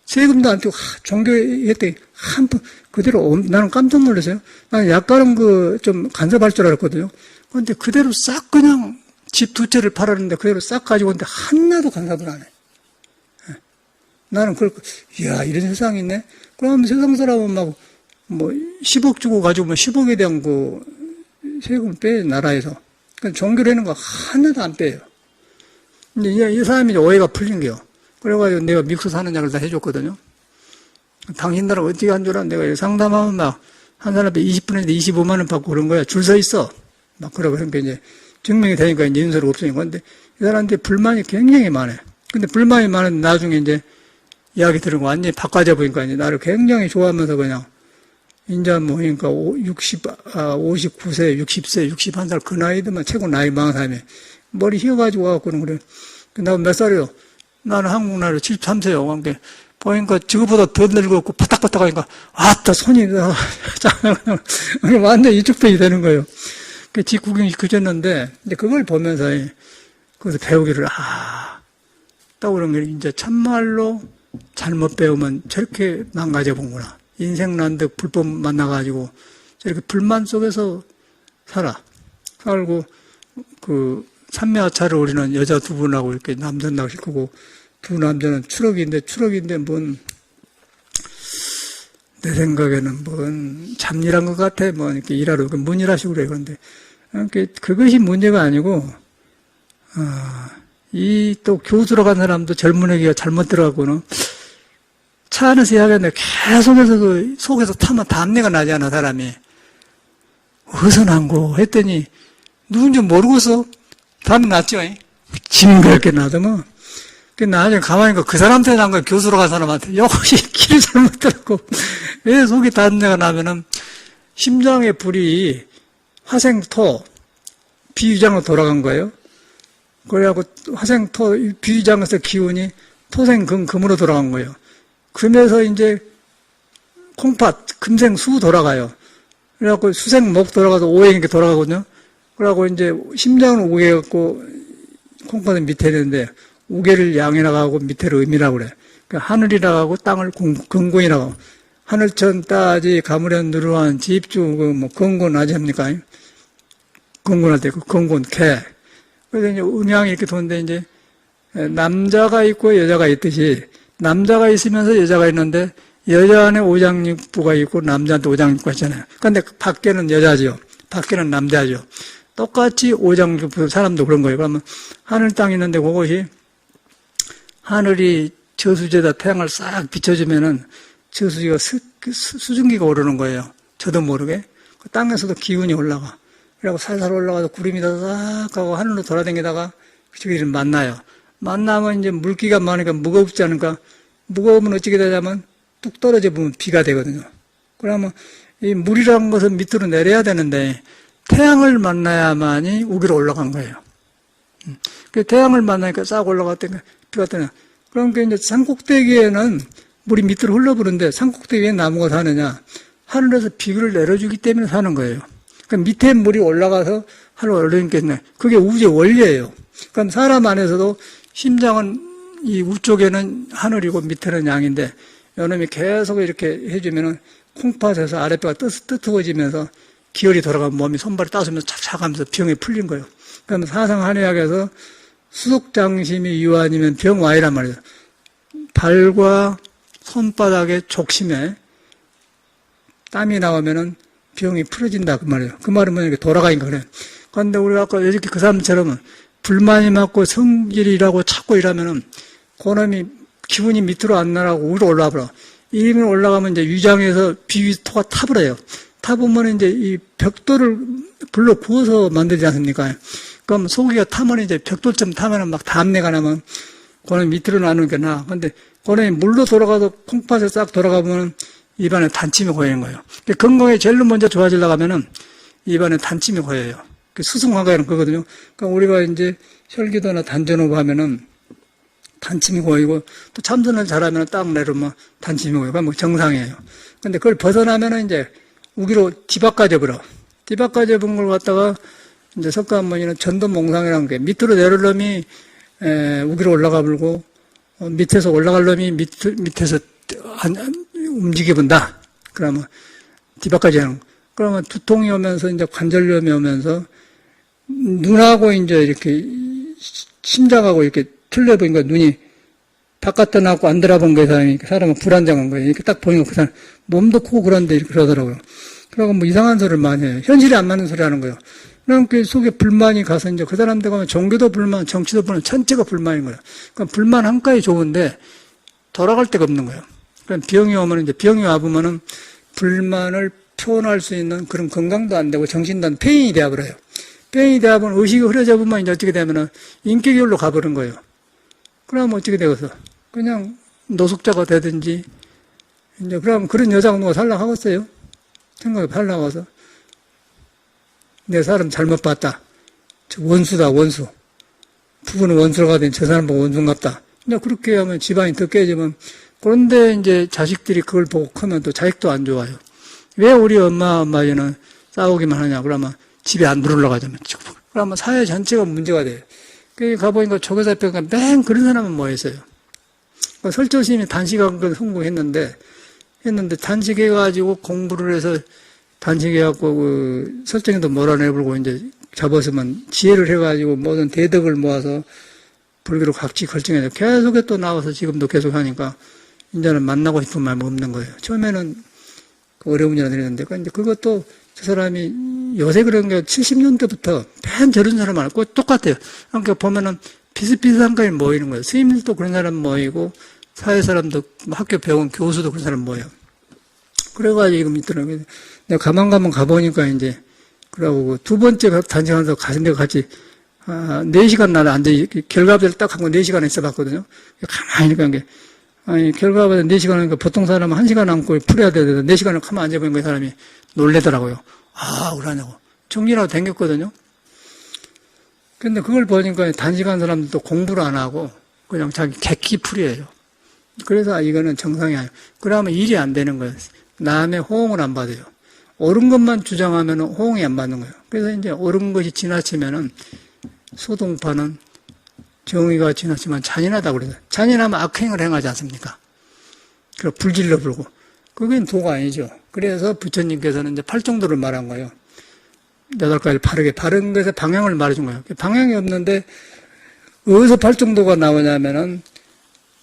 세금도 안 떼고 종교했더니 한 푼 그대로 나는 깜짝 놀랐어요. 나는 약간은 좀 간섭할 줄 알았거든요. 그런데 그대로 싹 그냥 집 두 채를 팔았는데 그대로 싹 가지고 오는데 하나도 간섭을 안 해. 나는 이야, 이런 세상이 있네? 그럼 세상 사람은 막, 10억 주고 가지고 10억에 대한 세금 빼요, 나라에서. 그러니까 종교라는 거 하나도 안 빼요. 근데 이 사람이 오해가 풀린 게요. 그래가지고 내가 미국에서 사는 약을 다 해줬거든요. 당신들은 어떻게 한 줄 알아? 내가 상담하면 막, 한 사람에 20분인데 25만원 받고 그런 거야. 줄 서 있어. 막 그러고 그러니까 이제 증명이 되니까 이제 인서를 없으니까. 근데 이 사람한테 불만이 굉장히 많아요. 근데 불만이 많은데 나중에 이제 이야기 들은 거 완전히 바꿔져 보니까 이제 나를 굉장히 좋아하면서 그냥, 인자 그러니까 59세, 60세, 61살 그 나이들만 최고 나이 많은 사람이 머리 휘어가지고 와갖고는 그래. 나 몇 살이요? 나는 한국 나이로 73세요. 그러니까 보니까 저거보다 더 늙었고 바닥바닥 하니까 아따 손이 완전 이쪽 편이 되는 거예요. 그 집 구경이 그쳤는데 이제 그걸 보면서 거기서 배우기를 딱 그런 게 이제 참말로 잘못 배우면 저렇게 망가져 본구나. 인생난득 불법 만나가지고 저렇게 불만 속에서 살고 그 산매하차를 우리는 여자 두 분하고 이렇게 남전나고 싣고 두 남자는 추럭인데 뭔 내 생각에는 뭔 잡일한 것 같아. 뭐 이렇게 일하러 문일하시고 그래. 그런데 그것이 문제가 아니고 이 또 교수로 간 사람도 젊은 애기가 잘못 들어가고는 차 안에서 이야기하는데 계속해서 그 속에서 타면 담내가 나잖아, 사람이. 어디서 난고 했더니 누군지 모르고서 담이 났죠. 징그럽게 나도 뭐. 나중에 가만히 그 사람한테 난 거야. 교수로 간 사람한테. 여기 길을 잘못 들었고. 왜 속이 담내가 나면은 심장의 불이 화생토 비위장으로 돌아간 거예요. 그래갖고 화생토 비위장에서 기운이 토생금으로 돌아간 거예요. 금에서 이제 콩팥, 금생수 돌아가요. 그래갖고 수생목 돌아가서 오행 이렇게 돌아가거든요. 그래갖고 이제 심장은 우개였고 콩팥은 밑에 있는데 우개를 양이 나가고 밑에를 음이라고 그래. 그러니까 하늘이라고 하고 땅을 근곤이라고 하고 하늘천 따지 가무련 누르한 집주 뭐 근곤 아지 합니까? 근곤할 때 그 근곤 개. 그래서 이제 음양이 이렇게 도는데 이제 남자가 있고 여자가 있듯이 남자가 있으면서 여자가 있는데 여자 안에 오장육부가 있고 남자한테 오장육부가 있잖아요. 그런데 밖에는 여자죠. 밖에는 남자죠. 똑같이 오장육부 사람도 그런 거예요. 그러면 하늘 땅이 있는데 그것이 하늘이 저수지에다 태양을 싹 비춰주면은 저수지가 수증기가 오르는 거예요. 저도 모르게. 그 땅에서도 기운이 올라가. 그래갖고 살살 올라가서 구름이 싹 가고 하늘로 돌아다니다가 저기를 만나요. 만나면 이제 물기가 많으니까 무겁지 않을까? 무거우면 어떻게 되냐면 뚝 떨어져 보면 비가 되거든요. 그러면 이 물이라는 것은 밑으로 내려야 되는데 태양을 만나야만이 우기로 올라간 거예요. 그 태양을 만나니까 싹 올라갔더니 비가 되냐. 그러니까 이제 산꼭대기에는 물이 밑으로 흘러버리는데 산꼭대기에 나무가 사느냐? 하늘에서 비를 내려주기 때문에 사는 거예요. 그러니까 밑에 물이 올라가서 하늘로 올라오니까 그게 우주의 원리예요. 그럼 사람 안에서도 심장은 이 우쪽에는 하늘이고 밑에는 양인데 요놈이 계속 이렇게 해주면은 콩팥에서 아랫배가 뜨거워지면서 기혈이 돌아가면 몸이 손발이 따스면서 착착하면서 병이 풀린 거예요. 그러면 사상한의학에서 수속장심이 유한이면 병와이란 말이에요. 발과 손바닥의 족심에 땀이 나오면은 병이 풀어진다 그 말이에요. 그 말은 뭐냐 돌아가니까 그래. 그런데 우리가 아까 이렇게 그 사람처럼 불만이 많고 성질이라고 찾고 이러면은 그놈이 기분이 밑으로 안 나라고 위로 올라와 버려. 이리면 올라가면 이제 위장에서 비위토가 타버려요. 타보면 이제 이 벽돌을 불로 구워서 만들지 않습니까? 그럼 소고기가 타면 이제 벽돌처럼 타면은 막 담내가 나면 그놈이 밑으로 나누는 게 나아. 근데 그놈이 물로 돌아가서 콩팥에 싹 돌아가면 입안에 단침이 고이는 거예요. 건강에 제일 먼저 좋아지려고 하면은 입안에 단침이 고여요. 수승화가는 그거거든요. 그러니까 우리가 이제 혈기도나 단전호흡 하면은 단침이 고이고 또 참선을 잘하면 딱 내려오면 단침이 고이고 그건 뭐 정상이에요. 근데 그걸 벗어나면은 이제 우기로 뒤바꿔져 버려. 뒤바꿔져 본 걸 갖다가 이제 석가모니는 전도몽상이라는 게 밑으로 내려올 놈이 우기로 올라가 버리고 밑에서 올라갈 놈이 밑에서 움직여 본다. 그러면 뒤바꿔져 하는 거. 그러면 두통이 오면서 이제 관절염이 오면서 눈하고 이제 이렇게 심장하고 이렇게 틀려보니까 눈이 바깥에 나고 안 들어본 거예요. 사람은 불안정한 거예요. 이렇게 딱 보니까 그 사람 몸도 크고 그런데 이렇게 그러더라고요. 그러고 뭐 이상한 소리를 많이 해요. 현실이 안 맞는 소리 하는 거예요. 그럼 그 속에 불만이 가서 이제 그 사람들 가면 종교도 불만, 정치도 불만, 전체가 불만인 거예요. 그러니까 불만 한가지 좋은데 돌아갈 데가 없는 거예요. 그럼 병이 오면 이제 병이 와보면은 불만을 표현할 수 있는 그런 건강도 안 되고 정신도 안 폐인이 되어버려요. 폐인이 되어보면 의식이 흐려져 보면 이제 어떻게 되면은 인격열로 가버린 거예요. 그러면 어떻게 되겠어? 그냥 노숙자가 되든지, 이제 그러면 그런 여자가 누가 살라고 하겠어요? 생각이 팔라고 와서. 내 사람 잘못 봤다. 저 원수다, 원수. 부부는 원수로 가더니 저 사람 보고 원수인갑다. 그냥 그렇게 하면 집안이 더 깨지면, 그런데 이제 자식들이 그걸 보고 크면 또 자식도 안 좋아요. 왜 우리 엄마는 싸우기만 하냐? 그러면 집에 안 들어올라 가자면. 그러면 사회 전체가 문제가 돼요. 그 가보니까 조교사평가 맨 그런 사람은 뭐 했어요? 설조심이 단시간 성공했는데, 했는데 단식해가지고 공부를 해서 단식해갖고 설정에도 몰아내버리고 이제 잡았으면 지혜를 해가지고 모든 대덕을 모아서 불교로 각지 결정해서 계속 또 나와서 지금도 계속 하니까 이제는 만나고 싶은 마음이 없는 거예요. 처음에는 어려운 일을 드렸는데 이제 그것도 저 사람이 요새 그런 게 70년대부터 맨 저런 사람 많고 똑같아요. 그러니까 보면은 비슷비슷한 거에 모이는 거예요. 스님들도 그런 사람 모이고 사회 사람도 학교 배운 교수도 그런 사람 모여요. 그래가지고 지금 있더라고요. 내가 가만 가보니까 이제 그러고 두 번째 단식하면서 가서 내가 같이 4시간 나를 앉아 결과를 딱 하고 4시간 있어봤거든요. 가만히 있으니까 아니 결과보다 4시간 하니까 보통 사람은 1시간 앉고 풀어야 되는데 4시간을 가만 앉아보니까 사람이 놀래더라고요. 아, 그러냐고. 정리라고 댕겼거든요. 근데 그걸 보니까 단식한 사람들도 공부를 안 하고 그냥 자기 객기풀이에요. 그래서 이거는 정상이 아니에요. 그러면 일이 안 되는 거예요. 남의 호응을 안 받아요. 옳은 것만 주장하면 호응이 안 받는 거예요. 그래서 이제 옳은 것이 지나치면은 소동파는 정의가 지나치면 잔인하다고 그래요. 잔인하면 악행을 행하지 않습니까? 그리고 불질러 불고. 그게 도가 아니죠. 그래서 부처님께서는 이제 8정도를 말한 거예요. 8가지를 바르게. 바른 것에 방향을 말해준 거예요. 방향이 없는데, 어디서 8정도가 나오냐면은,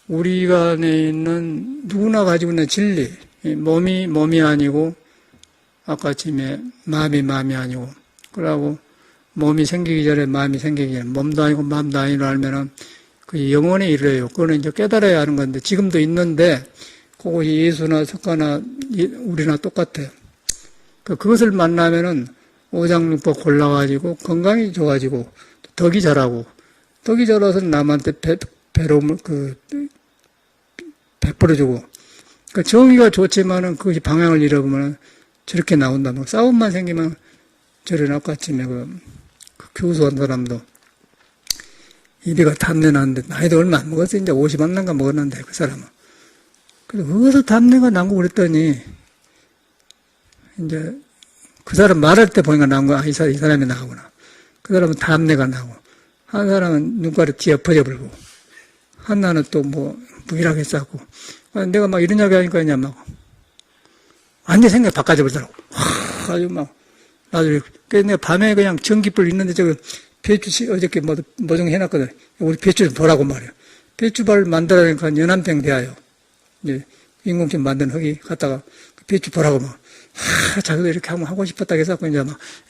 우리가 안에 있는 누구나 가지고 있는 진리, 몸이 아니고, 아까 아침에 마음이 아니고, 그러고 몸이 생기기 전에 마음이 생기기 전에, 몸도 아니고 마음도 아니라 알면은, 그 영원에 이르러요. 그거는 이제 깨달아야 하는 건데, 지금도 있는데, 그것이 예수나 석가나 우리나 똑같아요. 그것을 만나면은 오장육부 골라가지고 건강이 좋아지고 덕이 자라고 덕이 자라서 남한테 배로움을 베풀어주고 정의가 좋지만은 그것이 방향을 잃어보면 저렇게 나온다. 싸움만 생기면 저런 아까 아침에 그 교수한 사람도 입에가 탐내 나는데 나이도 얼마 안 먹었어. 이제 50 안 난가 먹었는데 그 사람은. 그래서 어디서 담내가 나고 그랬더니, 이제, 그 사람 말할 때 보니까 나온 거야. 이 사람이 나오구나. 그 사람은 담내가 나고, 한 사람은 눈가를 뒤에 퍼져버리고, 하나는 또 무일하게 쌓고, 내가 막 이런 이야기 하니까 그냥 완전 생각이 바꿔져 버리더라고. 아주 나도, 그래서 내가 밤에 그냥 전기불 있는데 배추 어저께 좀 해놨거든. 우리 배추 좀 보라고 말이야. 배추발 만들어내니까 연한병 돼요. 이제 인공침 만든 흙이 갖다가 배추 보라고 자기도 이렇게 한번 하고 싶었다 해서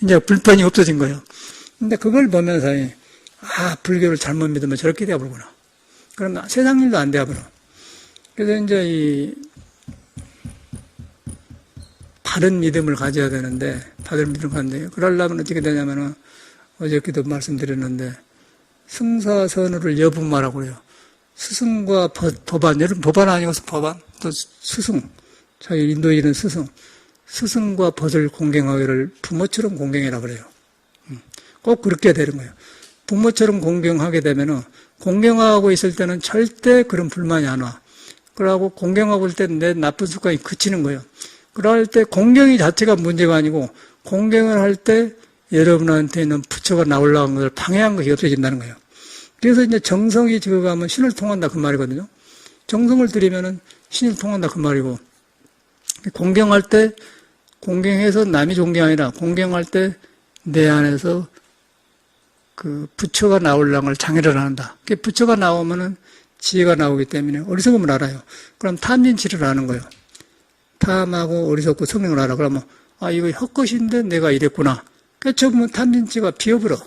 이제 불편이 없어진 거예요. 근데 그걸 보면서 불교를 잘못 믿으면 저렇게 되어버리구나. 그러면 세상 일도 안 되어버려. 그래서 이제 바른 믿음을 가져야 되는데, 그러려면 어떻게 되냐면은, 어저께도 말씀드렸는데, 승사선우를 여분마라고 그래요. 스승과 법안, 여러분 법안 아니고 법안? 또 스승, 자기 인도인은 스승과 벗을 공경하기를 부모처럼 공경해라 그래요. 꼭 그렇게 되는 거예요. 부모처럼 공경하게 되면은, 공경하고 있을 때는 절대 그런 불만이 안 와. 그러고 공경하고 있을 때 내 나쁜 습관이 그치는 거예요. 그럴 때 공경이 자체가 문제가 아니고, 공경을 할 때 여러분한테 있는 부처가 나오려는 것을 방해한 것이 없어진다는 거예요. 그래서 이제 정성이 적어가면 신을 통한다 그 말이거든요. 정성을 들이면은 신을 통한다 그 말이고, 공경할 때 공경해서 남이 좋은 게 아니라 공경할 때 내 안에서 그 부처가 나오려는 걸 장애를 한다. 그 부처가 나오면은 지혜가 나오기 때문에 어리석음을 알아요. 그럼 탐진치를 하는 거예요. 탐하고 어리석고 성령을 알아. 그러면 이거 헛것인데 내가 이랬구나. 깨쳐보면 탐진치가 비어버려.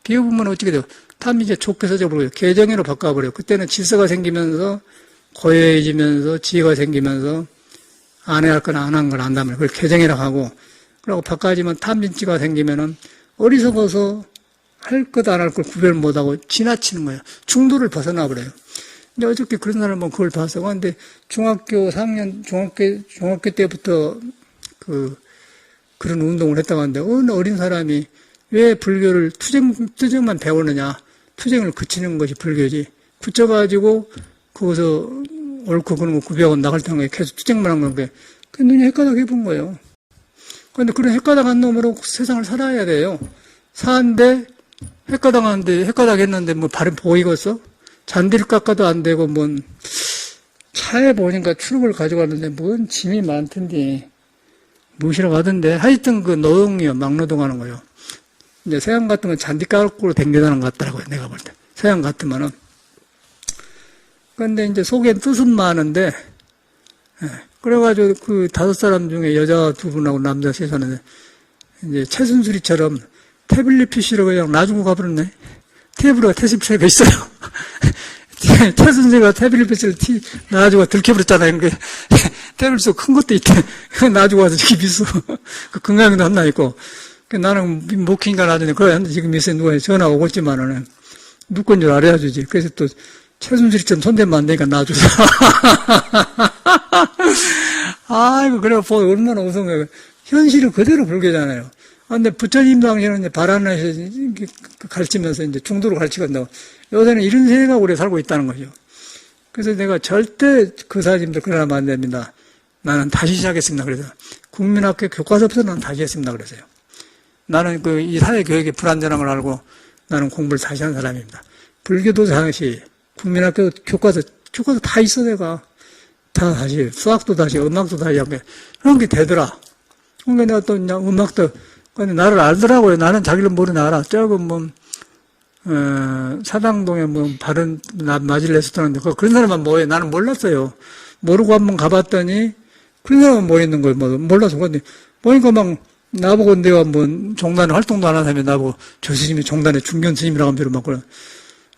비어보면 어떻게 돼요? 탐진치가 좋게 써져버려요. 개정으로 바꿔버려요. 그때는 질서가 생기면서 고요해지면서 지혜가 생기면서 안 해야 할 건 안 한 걸 안다면 그걸 개정이라고 하고, 그리고 바꿔지면 탐진치가 생기면은 어리석어서 할 것 안 할 걸 구별 못하고 지나치는 거예요. 중도를 벗어나버려요. 근데 어저께 그런 사람은 그걸 봤어. 근데 중학교 4학년, 중학교 때부터 그런 운동을 했다고 하는데, 어느 어린 사람이 왜 불교를 투쟁만 배우느냐. 투쟁을 그치는 것이 불교지. 붙여가지고, 거기서 옳고 그런 거 구별하고 나갈 때 계속 투쟁만 한 건데, 그 눈이 헷가닥 해본 거예요. 그런데 그런 헷가닥한 놈으로 세상을 살아야 돼요. 사는데, 헷가닥 했는데, 발이 보이겠어? 잔디를 깎아도 안 되고, 차에 보니까 추록을 가져갔는데 뭔 짐이 많던데 무시러 가던데 하여튼 그 노동이요. 막노동하는 거요. 이제 서양 같으면 잔디 깔고로 댕겨다는 것 같더라고요. 내가 볼 때. 서양 같으면은. 근데 이제 속에 뜻은 많은데, 그래가지고 그 5사람 중에 여자 2분하고 남자 3사람인데, 이제 최순수리처럼 태블릿 PC로 그냥 놔주고 가버렸네. 테이블에 태블릿이 있어요. 최순수가 태블릿 PC를 놔주고 들켜버렸잖아요. 태블릿 큰 것도 있대. 놔주고 와서 저기 미수. 그 건강도 하나 있고. 나는 못 키니까 나중에 그래 지금 미수에 누가 전화 오고 있지만은 누구 건 줄 알아야 주지. 그래서 또 최순실처럼 손대면 안 되니까 놔줘서. 아이고, 그래, 얼마나 우스운 거예요. 현실은 그대로 불교잖아요. 근데 부처님 당시에는 이제 바라나시에서 가르치면서 이제 중도로 가르치간다고. 요새는 이런 세계가 우리가 살고 있다는 거죠. 그래서 내가 절대 그 사님들 그러면 안 됩니다. 나는 다시 시작했습니다. 그래서 국민학교 교과서부터 나는 다시 했습니다. 그래서요. 나는 이 사회교육의 불안전한 걸 알고 나는 공부를 다시 한 사람입니다. 불교도 당시 국민학교 교과서 다 있어, 내가. 다 다시, 수학도 다시, 음악도 다시 한 게, 그런 게 되더라. 그러니까 내가 또 그냥 음악도, 근데 나를 알더라고요. 나는 자기를 모르는 알아. 사당동에 바른, 마질 레스토랑인데, 그런 사람만 모여. 나는 몰랐어요. 모르고 한번 가봤더니, 그런 사람만 모여 있는 걸 몰라서. 근데, 보니까 나보고 내가 종단에 활동도 안 하는 사람이 나보고, 저 스님이 종단의 중견 스님이라고 하면 막 그래.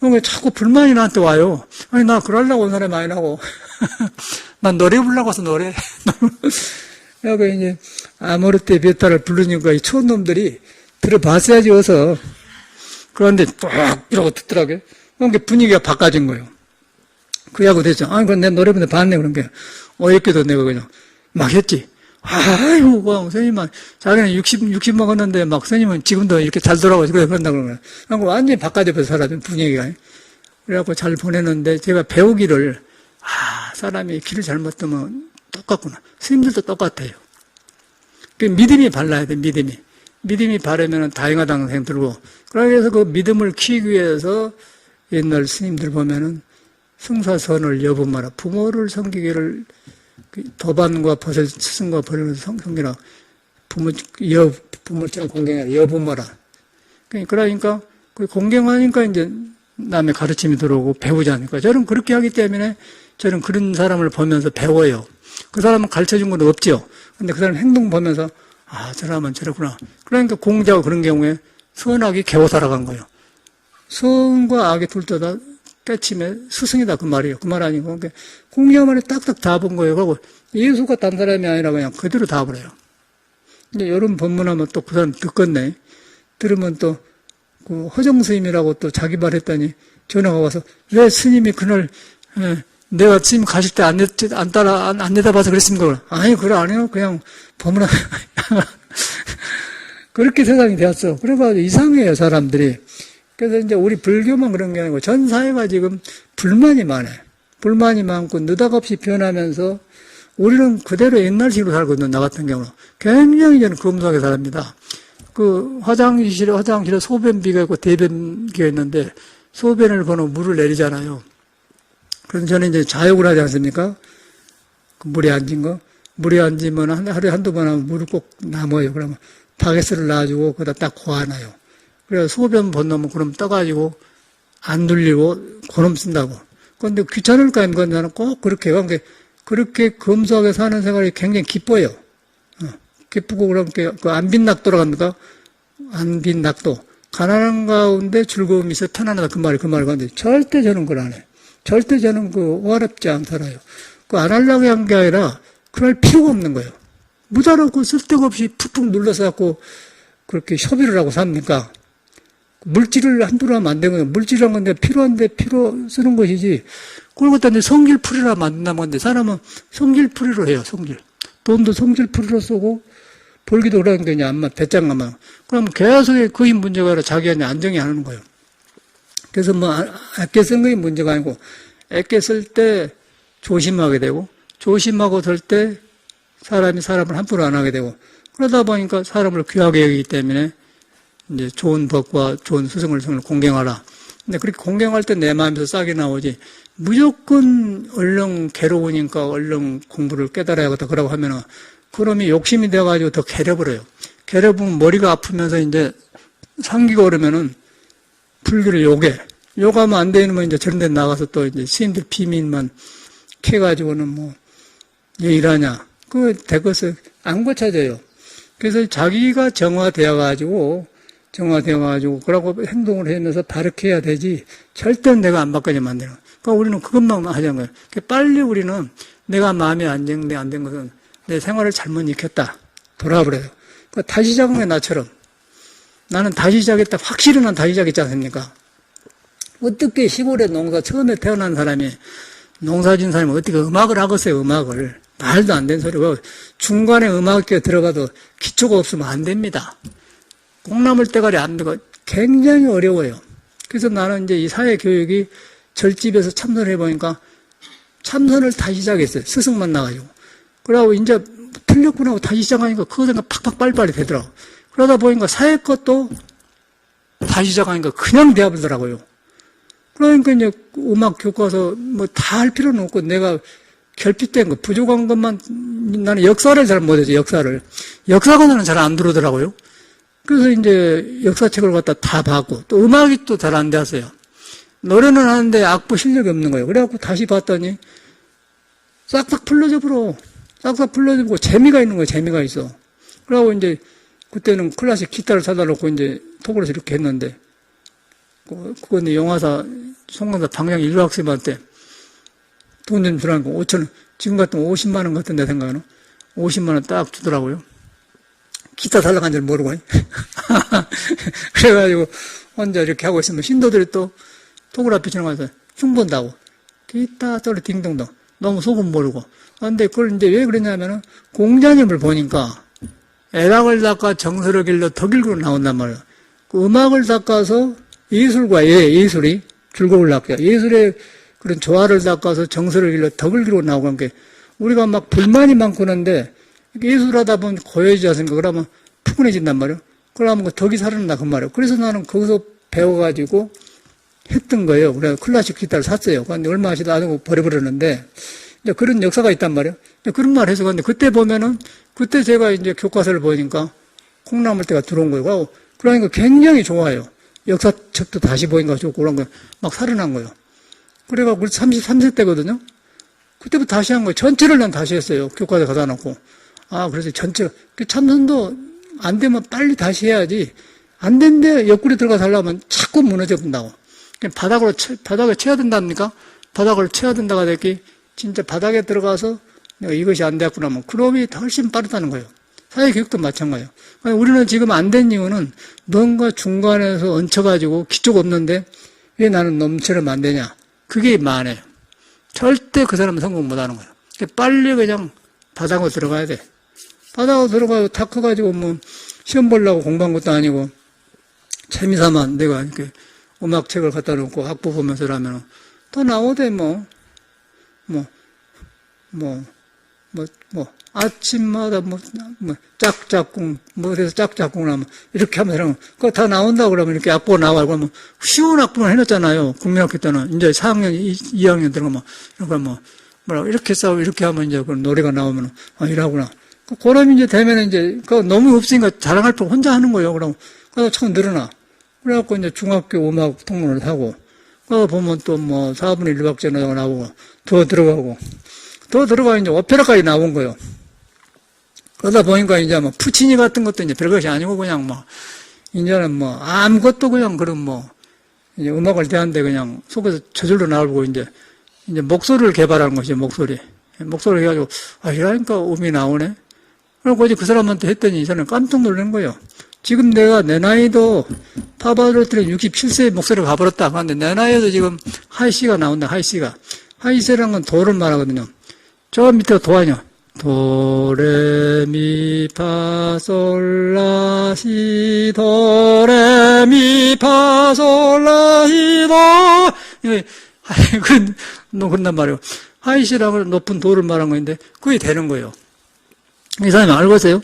왜 자꾸 불만이 나한테 와요? 아니, 나 그러려고 온 사람이 아니라고. 난 노래 부르려고 와서 노래. 그러니까 이제, 아모르테 베타를 부르니까 이 촌놈들이 들어봤어야지 어서. 그런데 뚝! 이러고 듣더라고요. 그러니까 분위기가 바꿔진 거예요. 그래하고 됐죠. 아니, 그건 내 노래 부르는데 봤네. 그런 게. 어렵게도 내가 그냥 막 했지. 아이고, 스님은, 자기는 60 먹었는데, 스님은 지금도 이렇게 잘 돌아가고, 그런다고 그러면. 그러니까 완전히 바꿔져서 사라진 분위기가. 그래갖고 잘 보냈는데, 제가 배우기를, 사람이 길을 잘못 뜨면 똑같구나. 스님들도 똑같아요. 그 믿음이 발라야 돼, 믿음이. 믿음이 바르면 다행하다는 생각 들고. 그래서 그 믿음을 키우기 위해서 옛날 스님들 보면은 승사선을 여부마라. 부모를 섬기기를 도반과 버섯, 스승과 버리는 성경이라 부모처럼 공경해라. 여부모라. 그러니까, 공경하니까 이제 남의 가르침이 들어오고 배우지 않으니까. 저는 그렇게 하기 때문에 저는 그런 사람을 보면서 배워요. 그 사람은 가르쳐 준 건 없죠. 근데 그 사람 행동 보면서, 저 사람은 저렇구나. 그러니까 공자가 그런 경우에 선악이 개워 살아간 거예요. 선과 악의 둘 다 때침에 스승이다 그 말이에요. 그 말 아니고. 그러니까 공자만이 딱딱 다 본 거예요. 그리고 예수가 딴 사람이 아니라 그냥 그대로 다 버려요. 근데 이런 법문하면 또 그 사람 듣겠네. 들으면 또 그 허정 스님이라고 또 자기 말했더니 전화가 와서 왜 스님이 그날 내가 스님 가실 때 안 내다봐서 그랬습니까? 아니 그래 아니요. 그냥 법문 그렇게 세상이 되었어. 그래가지고 이상해요 사람들이. 그래서 이제 우리 불교만 그런 게 아니고 전 사회가 지금 불만이 많아요. 불만이 많고 느닷없이 변하면서 우리는 그대로 옛날식으로 살거든요. 나 같은 경우는. 굉장히 저는 검소하게 살합니다. 그 화장실에 소변비가 있고 대변기가 있는데 소변을 보면 물을 내리잖아요. 그래서 저는 이제 자욕을 하지 않습니까? 그 물에 앉은 거. 물에 앉으면 하루에 한두 번 하면 물을 꼭 남아요. 그러면 바게스를 놔주고 거기다 딱 고아놔요. 그래서 소변 번놓으면 그럼 떠가지고 안 눌리고 고름 쓴다고. 그런데 귀찮을까 하면 나는 꼭 그렇게 해요. 그렇게 검소하게 사는 생활이 굉장히 기뻐요. 기쁘고 그렇게 그 안빈낙도라고 합니까? 안빈낙도. 가난한 가운데 즐거움이 있어 편안하다 그 말이 건데 절대 저는 그걸 안 해요. 절대 저는 오화롭지 않더라요. 안 하려고 한 게 아니라 그럴 필요가 없는 거예요. 무자라고 쓸데없이 푹푹 눌러서 갖고 그렇게 협의를 하고 삽니까? 물질을 함부로 하면 안 되거든요. 물질이란 건데 필요한데 필요 쓰는 것이지. 그걸 갖다 이제 성질풀이라 만든다는 건데 사람은 성질풀이로 해요. 성질. 돈도 성질풀이로 쓰고 벌기도 그러는 게 이제 배짱가만. 그럼 계속 그게 문제가 아니라 자기한테 안정이 하는 거예요. 그래서 아껴 쓴 것이 문제가 아니고 아껴 쓸 때 조심하게 되고 조심하고 설 때 사람이 사람을 함부로 안 하게 되고 그러다 보니까 사람을 귀하게 여기기 때문에 이제 좋은 법과 좋은 스승을 공경하라. 근데 그렇게 공경할 때 내 마음에서 싹이 나오지, 무조건 얼른 괴로우니까 얼른 공부를 깨달아야겠다 그러고 하면은, 그러면 욕심이 돼가지고 더 괴려버려요. 괴려보면 머리가 아프면서 이제 상기가 오르면은 불교를 욕하면 안 되면 이제 저런 데 나가서 또 이제 스님들 비밀만 캐가지고는 뭐, 왜 이러냐. 그거 대것을 안 고쳐져요. 그래서 자기가 정화되어가지고, 그러고 행동을 하면서 바르게 해야 되지, 절대 내가 안 바꿔야만 안 되는 거예요. 그러니까 우리는 그것만 하자는 거예요. 빨리 우리는 내가 마음에 안 된 것은 내 생활을 잘못 익혔다. 돌아버려요. 그러니까 다시 시작한 게 나처럼. 나는 다시 시작했다. 확실히 난 다시 시작했지 않습니까? 어떻게 시골에 처음에 태어난 사람이, 농사 지은 사람이 어떻게 음악을 하겠어요, 음악을. 말도 안 되는 소리고, 중간에 음악학교에 들어가도 기초가 없으면 안 됩니다. 콩나물 대가리 안 되고 굉장히 어려워요. 그래서 나는 이제 이 사회교육이 절집에서 참선을 해보니까 참선을 다시 시작했어요. 스승만 나가지고. 그러고 이제 틀렸구나 하고 다시 시작하니까 그거 생각 팍팍 빨리빨리 되더라고. 그러다 보니까 사회 것도 다시 시작하니까 그냥 되어버리더라고요. 그러니까 이제 음악 교과서 뭐 다 할 필요는 없고 내가 결핍된 거, 부족한 것만, 나는 역사를 잘 못해서 역사관은 잘 안 들어오더라고요. 그래서 이제 역사책을 갖다 다 봤고, 또 음악이 또 잘 안 되었어요. 노래는 하는데 악보 실력이 없는 거예요. 그래갖고 다시 봤더니 싹싹 풀러져 버려. 싹싹 풀러져 보고 재미가 있는 거예요. 재미가 있어. 그러고 이제 그때는 클래식 기타를 사다 놓고 이제 톡으로서 이렇게 했는데, 그건데 영화사, 송강사 방향 일루학생한테 돈 좀 주라니까 5,000원, 지금 같으면 50만 원 같은데 생각하는 50만 원 딱 주더라고요. 기타 살라고 한 줄 모르고. 그래가지고 혼자 이렇게 하고 있으면 신도들이 또 톡을 앞에 지나가서 흉 본다고. 기타 소리 딩동동. 너무 속은 모르고. 근데 그걸 이제 왜 그러냐면은 공자님을 보니까 애락을 닦아 정서를 길러 덕일구로 나온단 말이에요. 그 음악을 닦아서 예술과 예술이 즐거움을 낚여. 예술의 그런 조화를 닦아서 정서를 길러 덕을 기로 나오고 게 우리가 막 불만이 많고 그런데 예술하다 보면 고여지지 않습니까? 그러면 푸근해진단 말이에요. 그러면 그 덕이 살아난다 그 말이에요. 그래서 나는 거기서 배워가지고 했던 거예요. 그래서 클래식 기타를 샀어요. 근데 얼마 하지도 않고 버려버렸는데 이제 그런 역사가 있단 말이에요. 그런 말 해서 근데 그때 보면은 그때 제가 이제 교과서를 보니까 콩나물때가 들어온 거예요. 그러니까 굉장히 좋아요. 역사책도 다시 보니까 좋고 그런 거 막 살아난 거예요. 그래가지고 33세 때거든요. 그때부터 다시 한 거예요. 전체를 난 다시 했어요. 교과서 가다 놓고. 그래서 전체, 참선도 안 되면 빨리 다시 해야지. 안 된대 옆구리 들어가서 하려면 자꾸 무너져 본다고. 바닥에 쳐야 된답니까? 바닥을 쳐야 된다가 됐기, 진짜 바닥에 들어가서 내가 이것이 안 됐구나 하면 그럼이 훨씬 빠르다는 거예요. 사회교육도 마찬가지예요. 우리는 지금 안 된 이유는 뭔가 중간에서 얹혀가지고 기초가 없는데 왜 나는 놈처럼 안 되냐. 그게 많아요. 절대 그 사람은 성공 못 하는 거예요. 빨리 그냥 바닥으로 들어가야 돼. 바닥으로 들어가고 다 커가지고 뭐 시험 보려고 공부한 것도 아니고 재미삼아 내가 이렇게 음악책을 갖다 놓고 악보 보면서 하면 더 나오대 아침마다 짝짝꿍, 그래서 짝짝꿍 하면, 이렇게 하면, 그거 다 나온다고 그러면 이렇게 악보가 나와요. 그러면, 쉬운 악보만 해놨잖아요. 국민학교 때는. 이제 4학년, 2학년 들어가면, 이렇게 싸우고, 이렇게 하면 이제 그 노래가 나오면, 이러구나. 그럼 이제 되면 이제, 너무 없으니까 자랑할 거 혼자 하는 거예요. 그럼, 그래서 참 늘어나. 그래갖고 이제 중학교 음악 통론을 하고, 보면 또 4분의 1박자 나오고, 더 들어가 이제 오페라까지 나온 거예요. 그러다 보니까 이제 푸치니 같은 것도 이제 별것이 아니고 그냥 이제는 아무것도 그냥 이제 음악을 대하는데 그냥 속에서 저절로 나오고 이제 목소리를 개발하는 것이죠, 목소리. 목소리를 해가지고, 이러니까 음이 나오네? 그리고 이제 그 사람한테 했더니 저는 깜짝 놀란 거예요. 지금 내가 내 나이도 파바로트는 67세의 목소리가 가버렸다. 그런데 내 나이에도 지금 하이시가 나온다, 하이시가. 하이시라는 건 도를 말하거든요. 저 밑에 도 아니야. 도레미파솔라시 도레미파솔라시 도 그런단 말이에요. 하이시라고 높은 도를 말한 건데 그게 되는 거예요. 이 사람이 알고 있어요?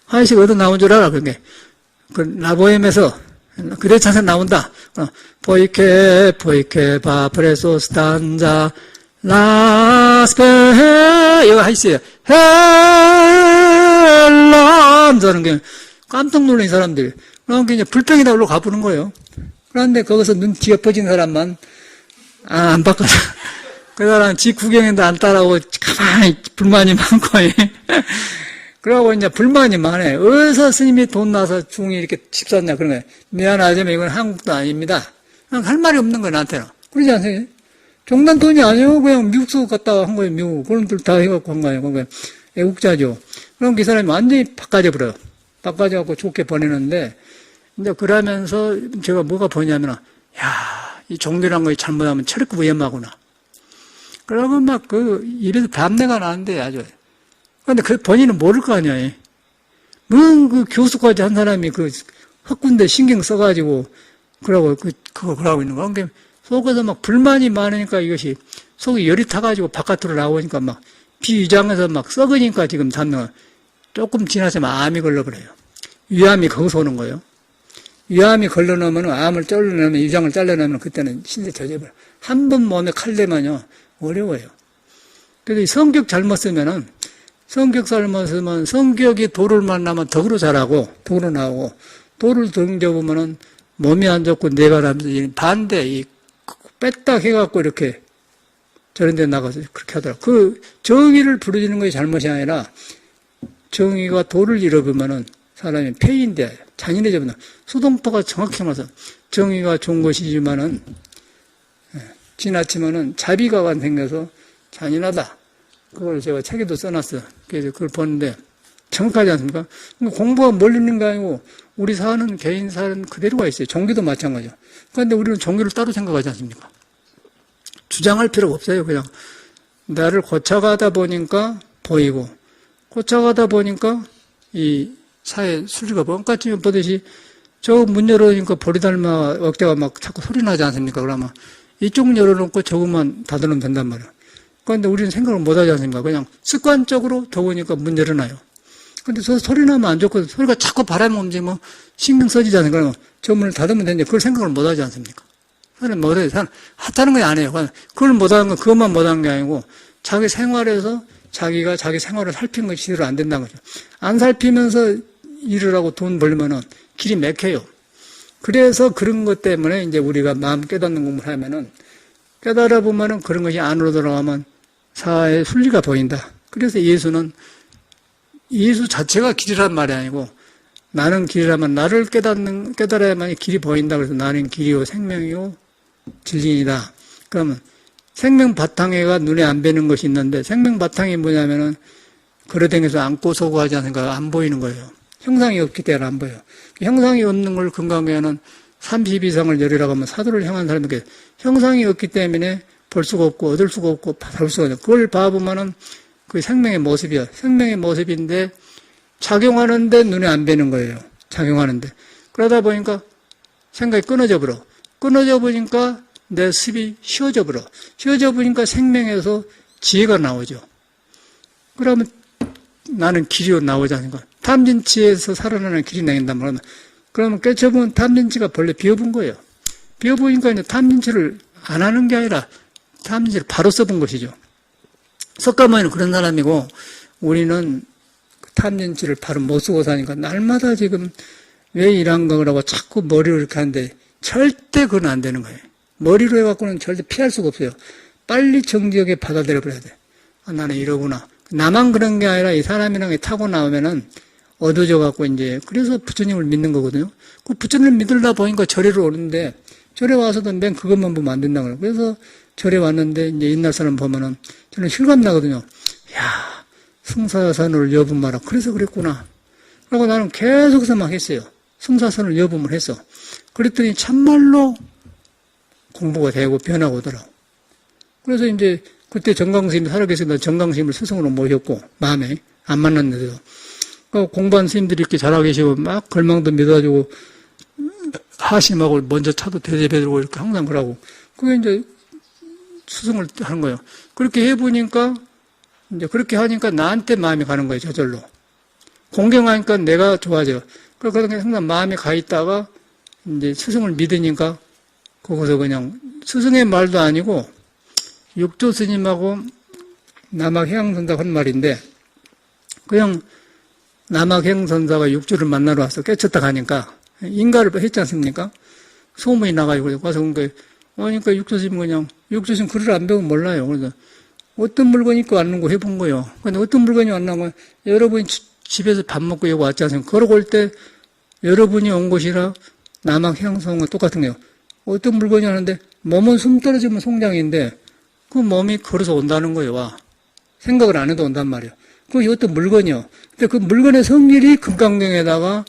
하이시가 어디서 나온 줄 알아? 그게 그 라보엠에서 그래 자세 나온다. 포이케 바프레소 스탄자 라스페 이거 하시요. 헬란 저는 게 깜짝 놀란 사람들. 그러니까 이제 불평이다 올로 가보는 거예요. 그런데 거기서 눈 뒤엎어진 사람만 안 바꿔서 그 사람 지 구경에도 안 따라오고 가만히 불만이 많고 그러고 이제 불만이 많아요. 어디서 스님이 돈 나서 중이 이렇게 집 샀냐 그런 거예요. 미안하지만 이건 한국도 아닙니다. 그냥 할 말이 없는 거예요 나한테는. 그러지 않아요? 종단 돈이 아니에요. 그냥 미국서 갔다 한 거예요. 미국 그런들 다 해갖고 한 거예요. 그러니까 애국자죠. 그럼 그 사람이 완전히 바꿔져 버려요. 바꿔져갖고 좋게 보내는데 이제 그러면서 제가 뭐가 보냐면 이 종교란 거 잘못하면 철없고 위험하구나. 그러면 막 입에서 담내가 나는데 아주. 근데 그 본인은 모를 거 아니야. 그 교수까지 한 사람이 헛군데 신경 써가지고 그러고 그러고 있는 거야. 그러니까 속에서 막 불만이 많으니까 이것이 속이 열이 타가지고 바깥으로 나오니까 막 비위장해서 막 썩으니까 지금 담내가 조금 지나서면 암이 걸려버려요. 위암이 거기서 오는 거예요. 위암이 걸려놓으면 암을 잘라내면 위장을 잘라내면 그때는 신세 젖어버려. 한 번 몸에 칼 대면요 어려워요. 그래서 이 성격 잘못 쓰면은 성격이 돌을 만나면 덕으로 자라고 덕으로 나오고 돌을 던져보면은 몸이 안 좋고 뇌가 나면서 반대 뺐다 해갖고 이렇게 저런 데 나가서 그렇게 하더라고. 정의를 부르짖는 것이 잘못이 아니라 정의가 돌을 잃어보면은 사람이 폐인데 잔인해져버려. 수동포가 정확히 말해서 정의가 좋은 것이지만은 지나치면은 자비가 생겨서 잔인하다. 그걸 제가 책에도 써놨어요. 그래서 그걸 보는데 정확하지 않습니까? 공부가 멀리 있는 게 아니고 우리 사는 개인 사는 그대로가 있어요. 종교도 마찬가지죠. 그런데 우리는 종교를 따로 생각하지 않습니까? 주장할 필요가 없어요. 그냥 나를 거쳐가다 보니까 보이고 거쳐가다 보니까 이 사회 순리가 뭔가지 보듯이 저 문 열어놓으니까 보리 닮아 억대가 막 자꾸 소리 나지 않습니까? 그러면 이쪽 열어놓고 저것만 닫아놓으면 된단 말이에요. 그런데 우리는 생각을 못 하지 않습니까? 그냥 습관적으로 더우니까 문 열어놔요. 근데 저 소리 나면 안 좋거든. 소리가 자꾸 바람이 움직이면 신경 써지지 않습니까? 그러면 저 문을 닫으면 되는데 그걸 생각을 못 하지 않습니까? 사람 못 해요. 사람 하자는 거 아니에요. 그걸 못 하는 건 그것만 못 하는 게 아니고 자기 생활에서 자기가 자기 생활을 살피는 것이 제대로 안 된다는 거죠. 안 살피면서 일을 하고 돈 벌면은 길이 막혀요. 그래서 그런 것 때문에 이제 우리가 마음 깨닫는 공부를 하면은 깨달아 보면은 그런 것이 안으로 들어가면 사회의 순리가 보인다. 그래서 예수 자체가 길이란 말이 아니고 나는 길이라면 나를 깨달아야만 길이 보인다. 그래서 나는 길이요 생명이요 진리이다. 그러면 생명 바탕에가 눈에 안 뵈는 것이 있는데 생명 바탕이 뭐냐면은 걸어다니면서 안고 서고 하지 않으니까 안 보이는 거예요. 형상이 없기 때문에 안 보여요. 형상이 없는 걸 금강에는 30 이상을 열이라고 하면 사도를 향한 사람에게 형상이 없기 때문에 볼 수가 없고 얻을 수가 없고 볼 수가 없어요. 그걸 봐보면은 그 생명의 모습이야. 생명의 모습인데 작용하는데 눈에 안 뵈는 거예요. 작용하는데. 그러다 보니까 생각이 끊어져 버려. 끊어져 보니까 내 습이 쉬어져 버려. 쉬어져 보니까 생명에서 지혜가 나오죠. 그러면 나는 길이 나오지 않습니까? 탐진치에서 살아나는 길이 나온단 말이야. 그러면 깨쳐보면 탐진치가 본래 비어본 거예요. 비어보니까 이제 탐진치를 안 하는 게 아니라 탐진치를 바로 써본 것이죠. 석가모니는 그런 사람이고 우리는 탐진치를 바로 못 쓰고 사니까 날마다 지금 왜 이런 거라고 자꾸 머리를 이렇게 하는데 절대 그건 안 되는 거예요. 머리로 해갖고는 절대 피할 수가 없어요. 빨리 정지하게 받아들여 버려야 돼. 나는 이러구나. 나만 그런 게 아니라 이 사람이랑 타고 나오면은 어두워져 갖고 이제 그래서 부처님을 믿는 거거든요. 그 부처님을 믿으다 보니까 절에로 오는데 절에 와서도 맨 그것만 보면 안 된다고 그래요. 그래서 절에 왔는데 이제 옛날 사람 보면은 저는 실감 나거든요. 야, 승사선을 여분마라. 그래서 그랬구나. 그리고 나는 계속해서 막 했어요. 승사선을 여분을 했어. 그랬더니 참말로 공부가 되고 변화가 오더라고. 그래서 이제 그때 정강스님이 살아계시다 정강스님을 스승으로 모셨고 마음에 안 만났는데도 공부한 스님들이 이렇게 잘하고 계시고 막 걸망도 믿어가지고 하심하고 먼저 차도 대접해드리고 이렇게 항상 그러고 그게 이제 스승을 하는 거예요. 그렇게 해보니까 이제 그렇게 하니까 나한테 마음이 가는 거예요. 저절로. 공경하니까 내가 좋아져요. 그러니까 항상 마음이 가 있다가 이제 스승을 믿으니까 거기서 그냥 스승의 말도 아니고 육조 스님하고 남학해양선사가 한 말인데 그냥 남학해양선사가 육조를 만나러 와서 깨쳤다 가니까 인가를 했지 않습니까? 소문이 나가지고 와서 그러니까 육조 스님 그냥 육조 스님 글을 안 배우면 몰라요. 그래서 어떤 물건이 있고 왔는 거 해본 거예요. 근데 어떤 물건이 왔나 면 여러분이 집에서 밥 먹고 여기 왔지 않습니까? 그러고 올 때 여러분이 온 곳이라 남학해양선사와 똑같은 거예요. 어떤 물건이 왔는데 몸은 숨 떨어지면 송장인데 그 몸이 걸어서 온다는 거예요. 와. 생각을 안 해도 온단 말이에요. 그게 어떤 물건이요. 근데 그 물건의 성질이 금강경에다가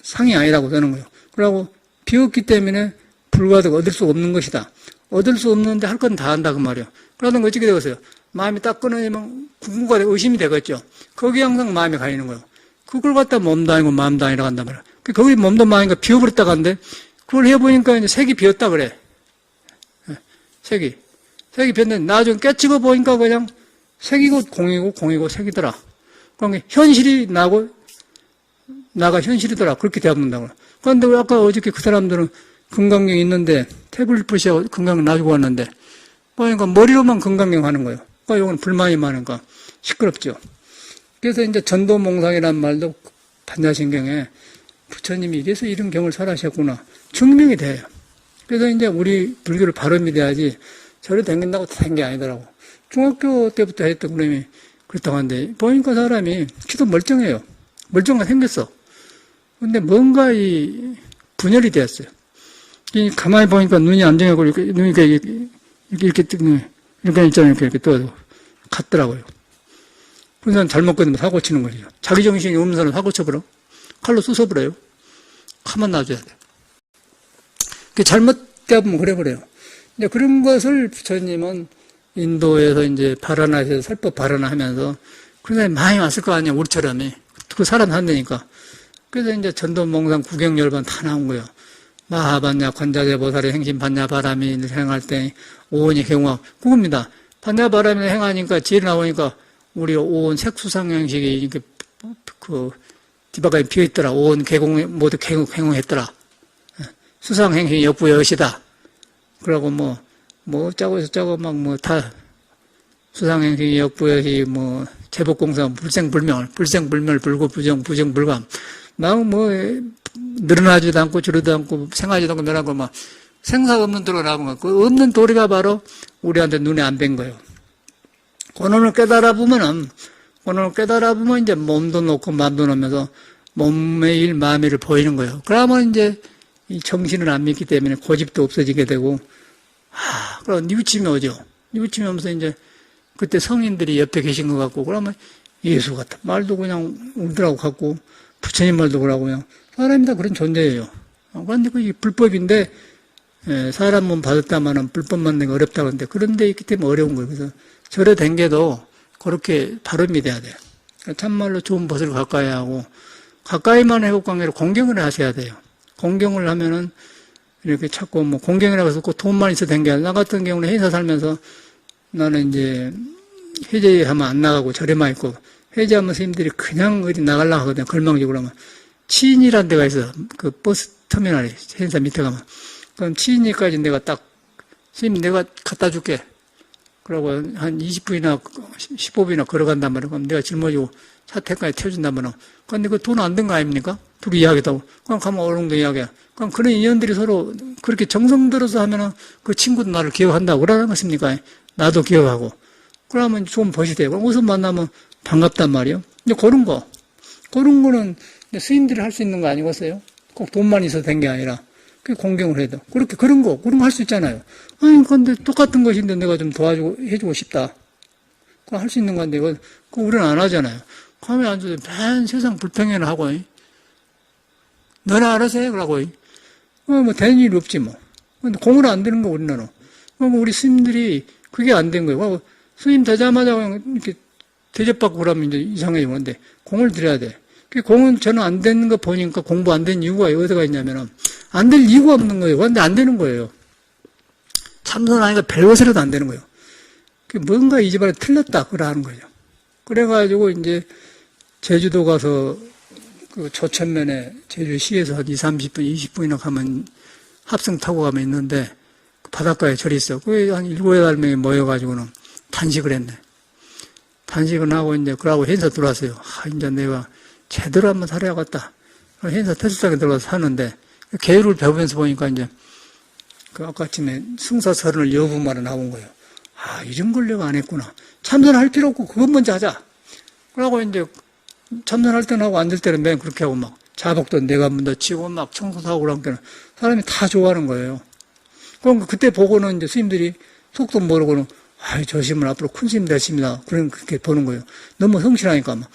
상이 아니라고 되는 거예요. 그러고 비었기 때문에 불가득 얻을 수 없는 것이다. 얻을 수 없는데 할 건 다 한다 그 말이에요. 그러던 거 어떻게 되겠어요? 마음이 딱 끊어지면 궁금과 의심이 되겠죠. 거기에 항상 마음이 가 있는 거예요. 그걸 갖다 몸도 아니고 마음도 아니라고 한단 말이에요. 거기 몸도 마음이니까 비워버렸다고 하는데 그걸 해보니까 이제 색이 비었다 그래. 색이 비었는데 나중에 깨치고 보니까 그냥 색이고 공이고 색이더라. 그러니까 현실이 나가 현실이더라. 그렇게 대합는다고. 그런데 왜 아까 어저께 그 사람들은 금강경 있는데 태블릿하고 금강경 놔주고 왔는데 그러니까 머리로만 금강경 하는 거예요. 그러니까 이건 불만이 많으니까 시끄럽죠. 그래서 이제 전도몽상이라는 말도 반야신경에 부처님이 이래서 이런 경을 설하셨구나 증명이 돼요. 그래서 이제 우리 불교를 바로 믿어야지 저를 댕긴다고 된 게 아니더라고. 중학교 때부터 했던 그놈이 그렇다고 하는데 보니까 사람이 키도 멀쩡해요. 멀쩡하게 생겼어. 근데 뭔가 이 분열이 되었어요. 가만히 보니까 눈이 안정하고 눈이 이렇게 있잖아요. 이렇게 떠서 같더라고요. 그런 사람 잘못 끊으면 사고 치는 거죠. 자기 정신이 없는 사람 사고 쳐버려. 칼로 쑤셔버려요. 가만 놔줘야 돼요. 잘못되면 그래버려요. 이제 그런 것을 부처님은 인도에서 이제 바라나시에서 설법 바라나 하면서 그런 사람이 많이 왔을 거 아니에요. 우리처럼. 그 살아났다니까. 그래서 이제 전도몽상 구경열반 다 나온 거예요. 마하반야 관자재 보살의 행신 반야 바람이 행할 때 오온이 개공하 그겁니다. 반야 바람이 행하니까 지혜 나오니까 우리 오온 색수상 형식이 이렇게 뒤바닥에 비어 있더라. 오온 개공 모두 개공했더라. 수상 행식이 역부여시다. 그러고 뭐 어쩌고 저쩌고 다 수상 행식이 역부여시 제복공상 불생불멸 불고 부정불감 늘어나지도 않고 줄어도 않고 생하지도 않고 늘어나고 생사 없는 도리가 나온 거. 그 없는 도리가 바로 우리한테 눈에 안 뵌 거예요. 그놈을 깨달아 보면 이제 몸도 놓고 마음도 놓으면서 몸의 일, 마음의 일을 보이는 거예요. 그러면 이제 이 정신을 안 믿기 때문에 고집도 없어지게 되고, 그럼 뉘우침이 오죠. 뉘우침이 오면서 이제 그때 성인들이 옆에 계신 것 같고, 그러면 예수 같다. 말도 그냥 울더라고 같고, 부처님 말도 그러고 그냥 사람이 다 그런 존재예요. 그런데 그게 불법인데, 사람 몸 받았다마는 불법 만드는 게 어렵다고 하는데, 그런 데 있기 때문에 어려운 거예요. 그래서 절에 댕겨도 그렇게 바로 믿어야 돼요. 참말로 좋은 벗을 가까이 하고, 가까이만 회복 관계로 공경을 하셔야 돼요. 공경을 하면은 이렇게 자꾸 공경이라고 해서 꼭 돈만 있어 댕겨. 나 같은 경우는 회사 살면서 나는 이제 해제하면 안 나가고 절에만 있고, 해제하면 스님들이 그냥 어디 나가려고 하거든요. 걸망적으로 하면. 치인이라는 데가 있어. 그 버스 터미널에, 회사 밑에 가면. 그럼 치인이까지 내가 스님 내가 갖다 줄게. 그러고 한 20분이나 15분이나 걸어간단 말이야. 그럼 내가 짊어지고 차 태까지 태워준단 말이야. 근데 그 돈 안 든 거 아닙니까? 둘이 이야기하고. 그럼 가면 어른도 이야기야. 그럼 그런 인연들이 서로 그렇게 정성 들어서 하면은 그 친구도 나를 기억한다고 그러는 것입니까? 나도 기억하고. 그러면 좋은 벗이 돼요. 그럼 어디서 만나면 반갑단 말이에요. 근데 그런 거는 스님들이 할 수 있는 거 아니겠어요? 꼭 돈만 있어도 된 게 아니라. 그 공경을 해도. 그런 거 할 수 있잖아요. 아니, 근데 똑같은 것인데 내가 좀 해주고 싶다. 그거 할 수 있는 건데, 그거 우리는 안 하잖아요. 가만히 앉아서 맨 세상 불평이나 하고, 너나 알아서 해, 그러고. 되는 일이 없지, 뭐. 근데 공을 안 되는 거, 우리나라. 우리 스님들이 그게 안 된 거예요. 스님 되자마자 그냥 이렇게 대접받고 그러면 이제 이상해요. 근데 공을 들여야 돼. 그 공은 저는 안 되는 거 보니까 공부 안 된 이유가 어디가 있냐면은, 안 될 이유가 없는 거예요. 근데 안 되는 거예요. 참선하니까 별것이라도 안 되는 거예요. 뭔가 이 집안에 틀렸다, 그러는 거죠. 그래가지고 이제 제주도 가서 그 조천면에 제주시에서 한 30분, 20분이나 가면 합성 타고 가면 있는데 그 바닷가에 절이 있어. 거기 한 7, 8명이 모여가지고는 단식을 했네. 단식을 하고 이제 그러고 행사 들어왔어요. 이제 내가 제대로 한번 살아야겠다. 행사 테스트장에 들어가서 사는데 계율을 배우면서 보니까 이제 그 아까쯤에 승사설을 여부말에 나온 거예요. 이런 걸 내가 안 했구나. 참선할 필요 없고 그것 먼저 하자. 그러고 이제 참선할 때는 하고 앉을 때는 맨 그렇게 하고 막 자복도 내가 먼저 치고 막 청소도 하고 그러니까 사람이 다 좋아하는 거예요. 그럼 그때 보고는 이제 스님들이 속도 모르고는 저 스님은 앞으로 큰 스님 되십니다. 그렇게 보는 거예요. 너무 성실하니까 막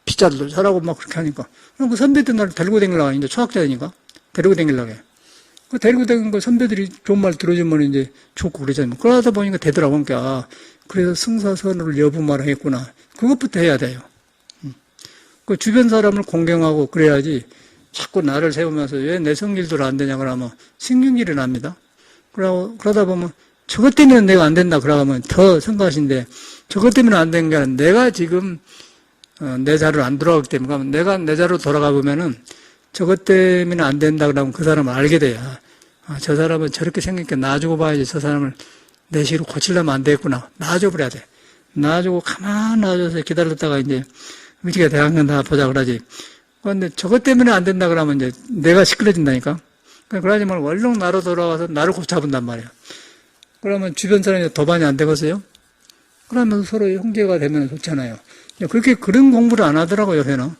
피자도 잘하고 막 그렇게 하니까. 그럼 그 선배들 나를 데리고 다니려고 이제 초학자니까 데리고 다니려고 해. 그 데리고 다니는 거 선배들이 좋은 말 들어주면 이제 좋고 그러잖아요. 그러다 보니까 되더라고. 그러니까 그래서 승사선을 여부말을 했구나. 그것부터 해야 돼요. 그 주변 사람을 공경하고 그래야지 자꾸 나를 세우면서 왜 내 성질들 안 되냐 그러면 신경질이 납니다. 그러다 보면 저것 때문에 내가 안 된다 그러면 더 성가신데 저것 때문에 안 되는 게 아니라 내가 지금 내 자리로 안 돌아가기 때문에 내가 내 자리로 돌아가 보면은 저것 때문에 안 된다 그러면 그 사람을 알게 돼야 저 사람은 저렇게 생기니까 놔주고 봐야지 저 사람을 내 식으로 고치려면 안 되겠구나. 놔줘 버려야 돼. 놔주고 가만 놔줘서 기다렸다가 이제 우리가 대학년 다 보자 그러지. 그런데 저것 때문에 안 된다 그러면 이제 내가 시끄러진다니까. 그러지 말고 얼른 나로 돌아와서 나를 고쳐본단 말이야. 그러면 주변 사람이 도반이 안 되겠어요? 그러면 서로 형제가 되면 좋잖아요. 그렇게 그런 공부를 안 하더라고요, 요새는.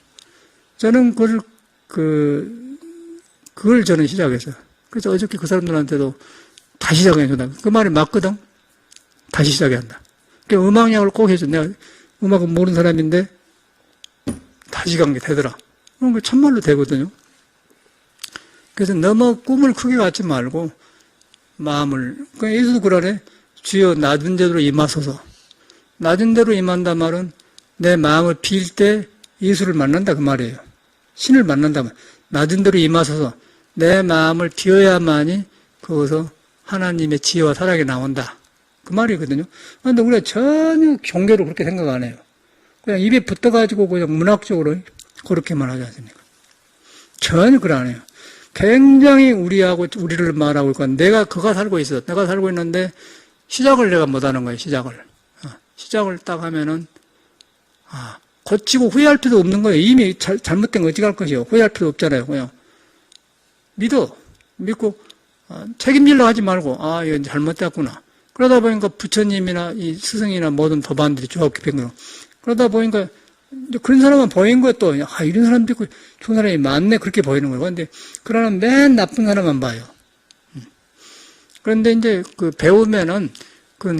저는 그걸 저는 시작했어요. 그래서 어저께 그 사람들한테도 다시 시작해 준다. 그 말이 맞거든? 다시 시작해야 한다. 그러니까 음악약을 꼭 해줘. 내가 음악은 모르는 사람인데 다시 간 게 되더라. 그런 거 참말로 되거든요. 그래서 너무 꿈을 크게 갖지 말고 마음을, 그러니까 예수도 그러네. 주여 낮은 대로 임하소서. 낮은 대로 임한다 말은 내 마음을 비일 때 예수를 만난다 그 말이에요. 신을 만난다. 낮은 대로 임하소서. 내 마음을 비워야만이 거기서 하나님의 지혜와 사랑이 나온다. 그 말이거든요. 그런데 우리가 전혀 경계로 그렇게 생각 안 해요. 그냥 입에 붙어가지고 그냥 문학적으로 그렇게만 하지 않습니까? 전혀 그래 안 해요. 굉장히 우리를 말하고 있고, 내가 그가 살고 있어. 내가 살고 있는데, 시작을 내가 못 하는 거예요, 시작을. 시작을 딱 하면은, 고치고 후회할 필요도 없는 거예요. 이미 잘못된 거 어찌 할 것이요. 후회할 필요 없잖아요, 그냥. 믿고, 책임지려고 하지 말고, 이건 잘못됐구나. 그러다 보니까 부처님이나 이 스승이나 모든 도반들이 좋게 된 거예요. 그러다 보니까, 그런 사람은 보이는 거야, 또. 이런 사람도 있고, 좋은 사람이 많네, 그렇게 보이는 거예요. 그런데, 그러나 맨 나쁜 사람만 봐요. 그런데 이제, 배우면은,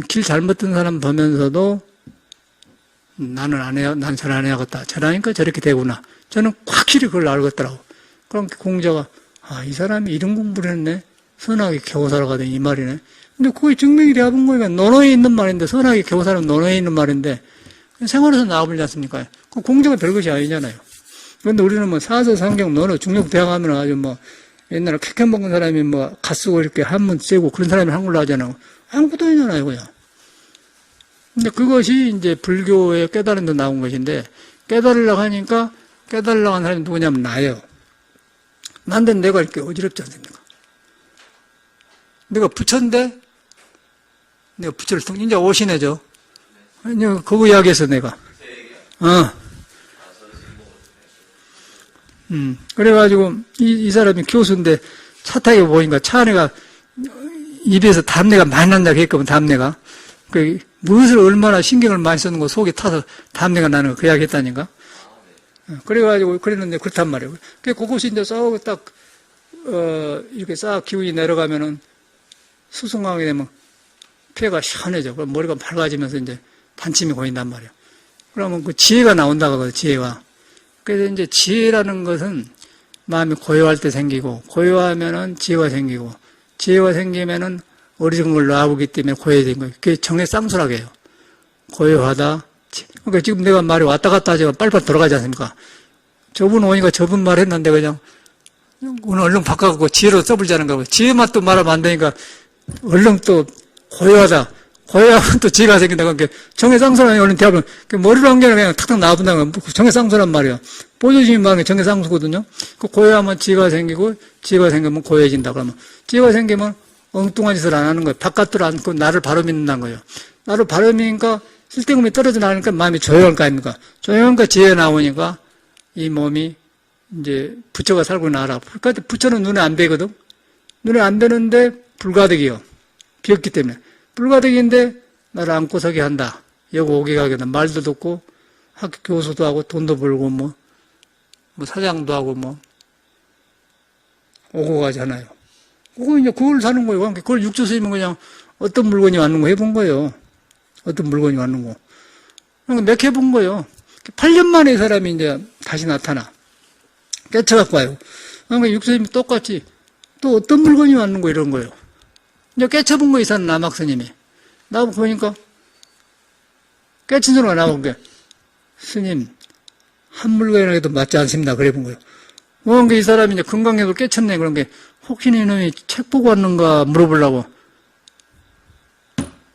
길 잘못 든 사람 보면서도, 나는 안 해야, 난 잘 안 해야겠다. 저라니까 저렇게 되구나. 저는 확실히 그걸 알겠더라고. 그럼 공자가, 이 사람이 이런 공부를 했네? 선하게 겨우 살아가더니 이 말이네. 근데 그게 증명이 돼본 거니까, 논어에 있는 말인데, 선하게 겨우 살아면 논어에 있는 말인데, 생활에서 나와버리지 않습니까? 그 공자가 별것이 아니잖아요. 그런데 우리는 뭐 사서, 상경, 논어, 중력 대항하면 아주 뭐 옛날에 캐캔 먹은 사람이 뭐 갓 쓰고 이렇게 한문 쐬고 그런 사람이 한글로 하잖아요. 아무것도 아니잖아요, 그냥. 근데 그것이 이제 불교의 깨달은 데 나온 것인데 깨달으려고 하니까 깨달으려고 하는 사람이 누구냐면 나예요. 난데 내가 이렇게 어지럽지 않습니까? 내가 부처인데 내가 부처를 이제 오시네죠. 그거 이야기했어, 내가. 그래가지고, 이 사람이 교수인데, 차 타고 보니까 차 안에가, 입에서 담내가 많이 난다고 했거든, 담내가. 무엇을 얼마나 신경을 많이 쓰는 거 속에 타서 담내가 나는 거, 그 이야기 했다니까. 그래가지고, 그랬는데, 그렇단 말이에요. 그것이 이제 싹 딱, 이렇게 싹 기운이 내려가면은, 수승하게 되면, 폐가 시원해져. 그럼 머리가 밝아지면서 이제, 반침이 보인단 말이에요. 그러면 그 지혜가 나온다고 하거든요, 지혜가. 그래서 이제 지혜라는 것은 마음이 고요할 때 생기고, 고요하면은 지혜가 생기고, 지혜가 생기면은 어리석은 걸 놔보기 때문에 고요해진 거예요. 그게 정의 쌍수라고 해요. 고요하다. 그러니까 지금 내가 말이 왔다 갔다 하지만 빨리빨리 돌아가지 않습니까? 저분 오니까 저분 말 했는데 그냥, 오늘 얼른 바꿔갖고 지혜로 써버리자는 거고, 지혜 맛도 말하면 안 되니까, 얼른 또 고요하다. 고요하면 또 지혜가 생긴다고. 정해쌍소라는 얼른 대답을, 머리로 한 게 아니라 그냥 탁탁 나와본다는 거야. 정해쌍소란 말이야. 보조심이 많은 게 정계상수거든요. 그 고요하면 지가 생기고, 지가 생기면 고요해진다. 그러면, 지가 생기면 엉뚱한 짓을 안 하는 거예요. 바깥으로 안고 나를 바로 믿는다는 거예요. 나를 바로 믿으니까 쓸데없이 떨어져 나가니까 마음이 조용할 거 아닙니까? 조용하니까 지혜 나오니까 이 몸이 이제 부처가 살고 나라. 그러니까 부처는 눈에 안 뵈거든. 눈에 안 뵈는데 불가득이요. 비었기 때문에. 불가득인데 나를 안고 서게 한다. 여고 오게 가게 한다. 말도 듣고 학교 교수도 하고 돈도 벌고 뭐 사장도 하고 오고 가잖아요. 그거 이제 그걸 사는 거예요. 그걸 육조 스님은 그냥 어떤 물건이 왔는 거 해본 거예요. 어떤 물건이 왔는 거. 몇 해본 거예요. 8년 만에 이 사람이 이제 다시 나타나. 깨쳐갖고 와요. 그러니까 육스님이 똑같이 또 어떤 물건이 왔는 거 이런 거예요. 이제 깨쳐본 거 이사는 남학스님이. 나보고 보니까 깨친 소리가 나온 게 스님, 한 물건이라도 맞지 않습니다. 그래 본 거예요. 그러니까 이 사람이 이제 건강해도 깨쳤네. 그런 게 혹시 이놈이 책 보고 왔는가 물어보려고.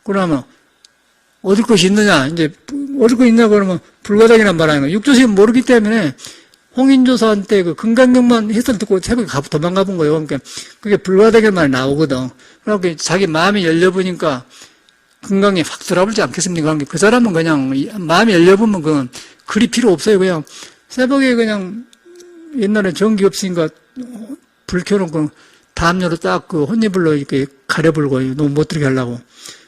그러면 얻을 것이 있느냐? 이제 얻을 거 있냐 그러면 불가닥이란 말하는 거예요. 육조스님 모르기 때문에 홍인조사한테 그 건강경만 해설 듣고 새벽에 도망가 본 거예요. 그러니까 그게 불가닥의 말이 나오거든. 그러니까 자기 마음이 열려보니까 건강에 확 들어버리지 않겠습니까? 그러니까 그 사람은 그냥 마음이 열려보면 그건 글이 필요 없어요. 그냥 새벽에 그냥 옛날에 전기 없으니까 불 켜놓고 담요로 딱 그 혼이불로 이렇게 가려불고 너무 못 들게 하려고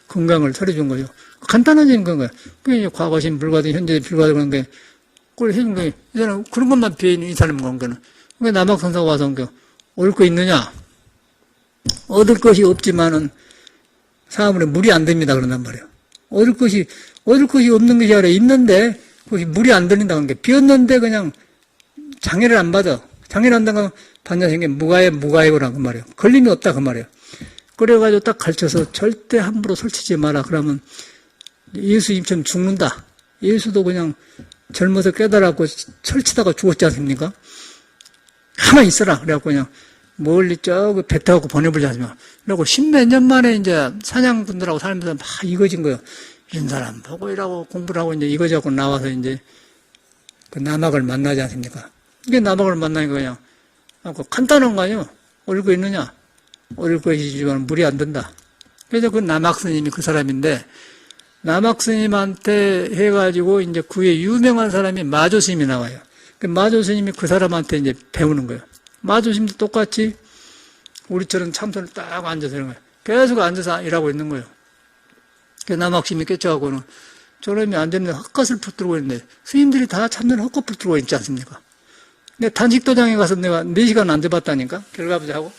건강을 차려준 거죠. 간단해지는 건가요. 그게 과거신 불가등, 현재 불가등 그런 게 그걸 해준 거예요. 이 사람 그런 것만 비어있는 이 사람 관계는. 그러니까 남학선사가 와서 얻을 거 있느냐? 얻을 것이 없지만은 사물에 물이 안 됩니다. 그런단 말이에요. 얻을 것이 없는 것이 아니라 있는데 그것이 물이 안 들린다 그런 게 비었는데 그냥 장애를 안 받아. 장애를 안 받으면 반드시 무가해고란 그 말이에요. 걸림이 없다 그 말이에요. 그래가지고 딱 가르쳐서 절대 함부로 설치지 마라. 그러면 예수님처럼 죽는다. 예수도 그냥 젊어서 깨달았고 설치다가 죽었지 않습니까? 가만히 있어라. 그래갖고 그냥 멀리 배 타고 보내버리지 않습니까? 그리고 십몇 년 만에 이제 사냥꾼들하고 살면서 막 이거진 거예요. 이런 사람 보고 일하고 공부를 하고 이제 이거저거 나와서 이제 그 남학을 만나지 않습니까? 이게 남학을 만나니까 그냥 간단한 거 아니에요. 얻을 거 있느냐? 얻을 것이지만 물이 안 든다. 그래서 그 남학스님이 그 사람인데 남학스님한테 해가지고 이제 그의 유명한 사람이 마조스님이 나와요. 그 마조스님이 그 사람한테 이제 배우는 거예요. 마조스님도 똑같이 우리처럼 참선을 딱 앉아서 이런 거예요. 계속 앉아서 일하고 있는 거예요. 그 남학스님이 깨쳐갖고는 저놈이 안 되는데 헛것을 붙들고 있는데 스님들이 다 참는 헛것 붙들고 있지 않습니까? 근데 단식도장에 가서 내가 4시간 앉아봤다니까 결과부자하고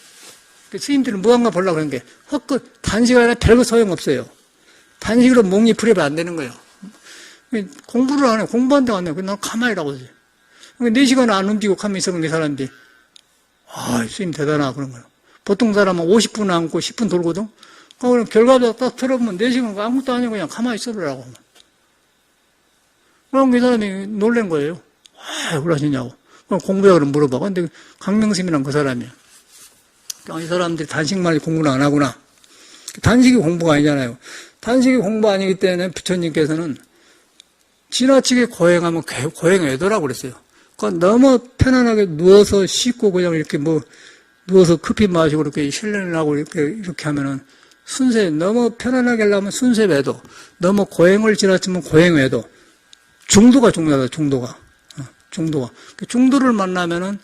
그 스님들은 무언가 보려고 그런 게 헛것 단식 안에 별거 소용없어요. 단식으로 목리 풀이면 안 되는 거예요. 공부를 안 해. 공부한다고 안 해요. 난 가만히 일하고 있어요. 4시간 안 움직이고 가만히 있으면 이 사람들이 스님 대단하다 그런 거예요. 보통 사람은 50분 앉고 10분 돌거든. 그럼 결과부자 딱 들어보면 4시간 아무것도 아니고 그냥 가만히 있으라고. 그럼 이 사람이 놀란 거예요. 왜 그러시냐고. 그럼 공부자를 물어봐. 근데 강명심이란 그 사람이에요. 이 사람들이 단식만 공부를 안 하구나. 단식이 공부가 아니잖아요. 단식이 공부 아니기 때문에 부처님께서는 지나치게 고행하면 고행외도라고 그랬어요. 그러니까 너무 편안하게 누워서 씻고 그냥 이렇게 누워서 커피 마시고 이렇게 실내를 하고 이렇게 하면은 너무 편안하게 하려면 순세외도. 너무 고행을 지나치면 고행외도. 중도가 중요하다, 중도가. 중도를 만나면은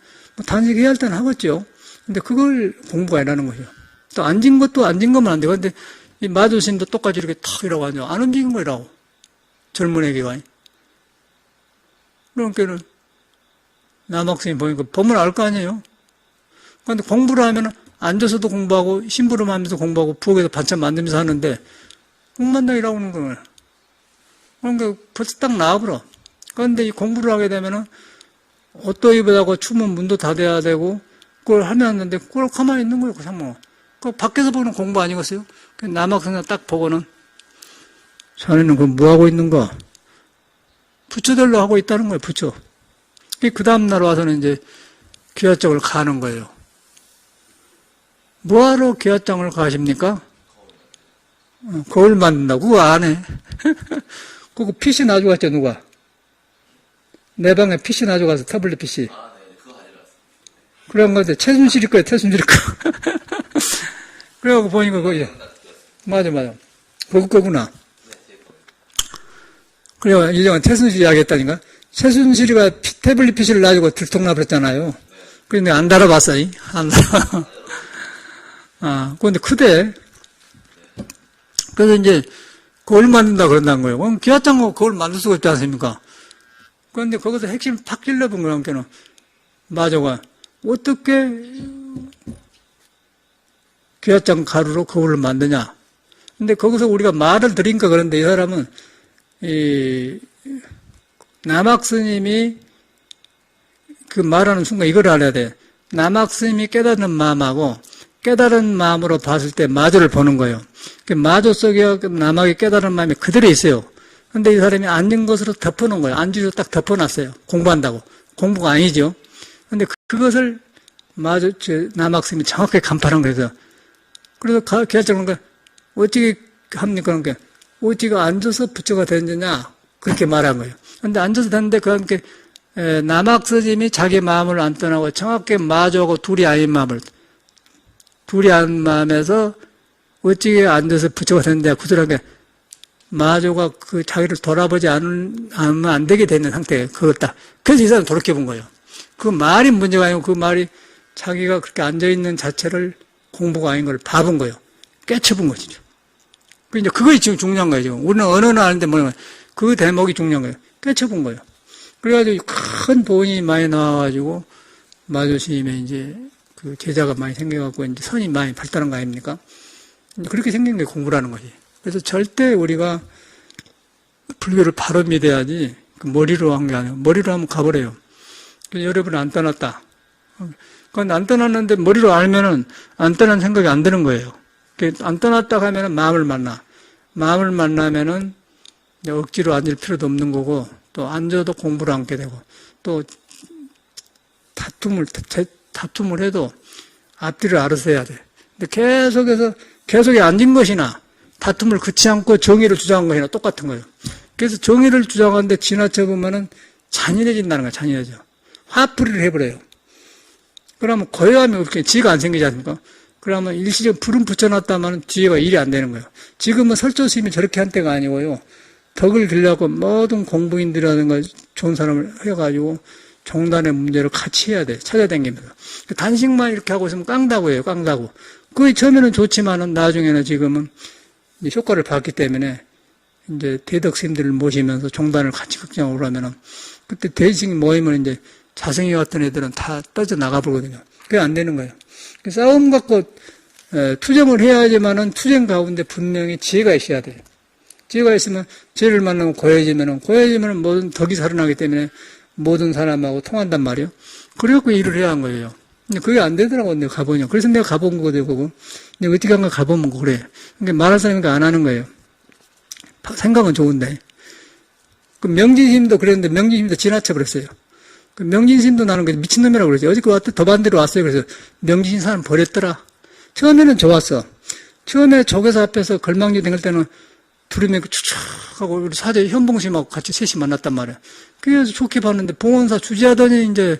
단식해야 할 때는 하겠죠. 근데 그걸 공부가 아니라는 거죠. 또 앉은 것만 안 되고. 근데 이 마주스님도 똑같이 이렇게 탁 이라고 하죠. 안 움직인 거라고. 젊은 애기가. 그러니까는 남학생이 보니까 보면 알 거 아니에요. 그런데 공부를 하면 앉아서도 공부하고 심부름 하면서 공부하고 부엌에서 반찬 만들면서 하는데 공부한다 이라고 하는 거예요. 그러니까 벌써 딱 나와버려. 그런데 이 공부를 하게 되면은 옷도 입어야 하고 추면 문도 닫아야 되고 그걸 하면 그걸 가만히 있는 거예요. 그 상황은. 그 밖에서 보는 공부 아니겠어요? 남학생을 딱 보고는 자네는 그 뭐 하고 있는가? 부처들로 하고 있다는 거예요. 부처. 그 다음날 와서는 이제 귀화장을 가는 거예요. 뭐하러 귀화장을 가십니까? 거울 만든다고? 그거 안 해. 그거 PC 놔주겠죠, 누가? 내 방에 PC 놔줘가서 태블릿 PC. 아, 네, 그거 가져갔어요. 그런 건데, 최순실이 거야, 최순실이 거. 그래갖고 보니까 거기, 맞아. 그거 거구나. 그래요, 이정은 최순실이 이야기했다니까. 최순실이가 태블릿 PC를 놔주고 들통나버렸잖아요. 그런데 안 달아봤어, 안 달아. 아, 그런데 크대. 그래서 이제, 그걸 만든다 그런다는 거예요. 그럼 기아장고 그걸 만들 수가 있지 않습니까? 그런데 거기서 핵심 팍 찔러본 거라니까는, 마저가, 어떻게 기아장 가루로 그걸 만드냐. 근데 거기서 우리가 말을 드리니까 그런데 이 사람은, 남학 스님이 그 말하는 순간 이걸 알아야 돼. 남학 스님이 깨닫는 마음하고 깨달은 마음으로 봤을 때 마저를 보는 거예요. 마저 속에 남학이 깨달은 마음이 그대로 있어요. 근데 이 사람이 앉은 것으로 덮어놓은 거예요. 앉으로 딱 덮어놨어요. 공부한다고. 공부가 아니죠. 근데 그것을 마저, 남학 스님이 정확하게 간파한 거예요. 그래서 개찰하는 거야. 어찌 합니까? 그러니까 어찌가 앉아서 부처가 되느냐? 그렇게 말한 거예요. 근데 앉아서 됐는데 그 함께 남학 스님이 자기 마음을 안 떠나고 정확하게 마저하고 둘이 아닌 마음에서 어찌게 앉아서 부처가 됐는데 구절하게 마저가 그 자기를 돌아보지 않으면 안 되게 되는 상태예요. 그걸 딱. 그래서 이 사람은 돌이켜본 거예요. 그 말이 문제가 아니고 그 말이 자기가 그렇게 앉아있는 자체를 공부가 아닌 걸 봐본 거예요. 깨쳐본 것이죠. 이제 그것이 지금 중요한 거예요, 지금. 우리는 언어는 아는데 뭐냐면 그 대목이 중요한 거예요. 깨쳐본 거예요. 그래가지고 큰 돈이 많이 나와가지고 마조 스님의 이제 그 제자가 많이 생겨갖고 이제 선이 많이 발달한 거 아닙니까? 그렇게 생긴 게 공부라는 거지. 그래서 절대 우리가 불교를 바로 믿어야지 그 머리로 한 게 아니고 머리로 한번 가버려요. 여러분 안 떠났다. 그건 안 떠났는데 머리로 알면은 안 떠난 생각이 안 드는 거예요. 안 떠났다 하면은 마음을 만나. 마음을 만나면은 억지로 앉을 필요도 없는 거고 또 앉아도 공부를 앉게 되고 또 다툼을 해도 앞뒤를 알아서 해야 돼. 근데 계속에 앉은 것이나 다툼을 그치 않고 정의를 주장한 것이나 똑같은 거예요. 그래서 정의를 주장하는데 지나쳐 보면은 잔인해진다는 거야, 잔인해져. 화풀이를 해버려요. 그러면 고요함이 없게 지혜가 안 생기지 않습니까? 그러면 일시적 불은 붙여놨다면 지혜가 일이 안 되는 거예요. 지금은 설조스님이 저렇게 한 때가 아니고요. 덕을 들려고 모든 공부인들이라든가 좋은 사람을 해가지고 종단의 문제를 같이 해야 돼. 찾아다니면서. 단식만 이렇게 하고 있으면 깡다고 해요, 깡다고. 그게 처음에는 좋지만은 나중에는 지금은 이제 효과를 봤기 때문에 이제 대덕스님들을 모시면서 종단을 같이 걱정하고 그러면은 그때 대식이 모이면 이제 자성이 같은 애들은 다 떠져 나가버거든요. 그게 안 되는 거예요. 싸움 갖고 투쟁을 해야지만은 투쟁 가운데 분명히 지혜가 있어야 돼요. 지혜가 있으면 지혜를 만나면 고해지면은 모든 덕이 살아나기 때문에 모든 사람하고 통한단 말이에요. 그래갖고 일을 해야 한 거예요. 근데 그게 안 되더라고, 내가 가보냐. 그래서 내가 가본 거거든요, 그거. 근데 어떻게 한가 가보면 그래. 그러니까 말할 사람이니까 안 하는 거예요. 생각은 좋은데. 그 명진스님도 그랬는데 명진스님도 지나쳐 버렸어요. 그 명진스님도 나는 그 미친놈이라고 그러죠. 어제 그 왔다 더 반대로 왔어요. 그래서 명진스님 사람 버렸더라. 처음에는 좋았어. 처음에 조계사 앞에서 걸망지 댕길 때는 두루미 추척 하고 우리 사제 현봉심하고 같이 셋이 만났단 말이야. 그래서 좋게 봤는데 봉원사 주지하더니 이제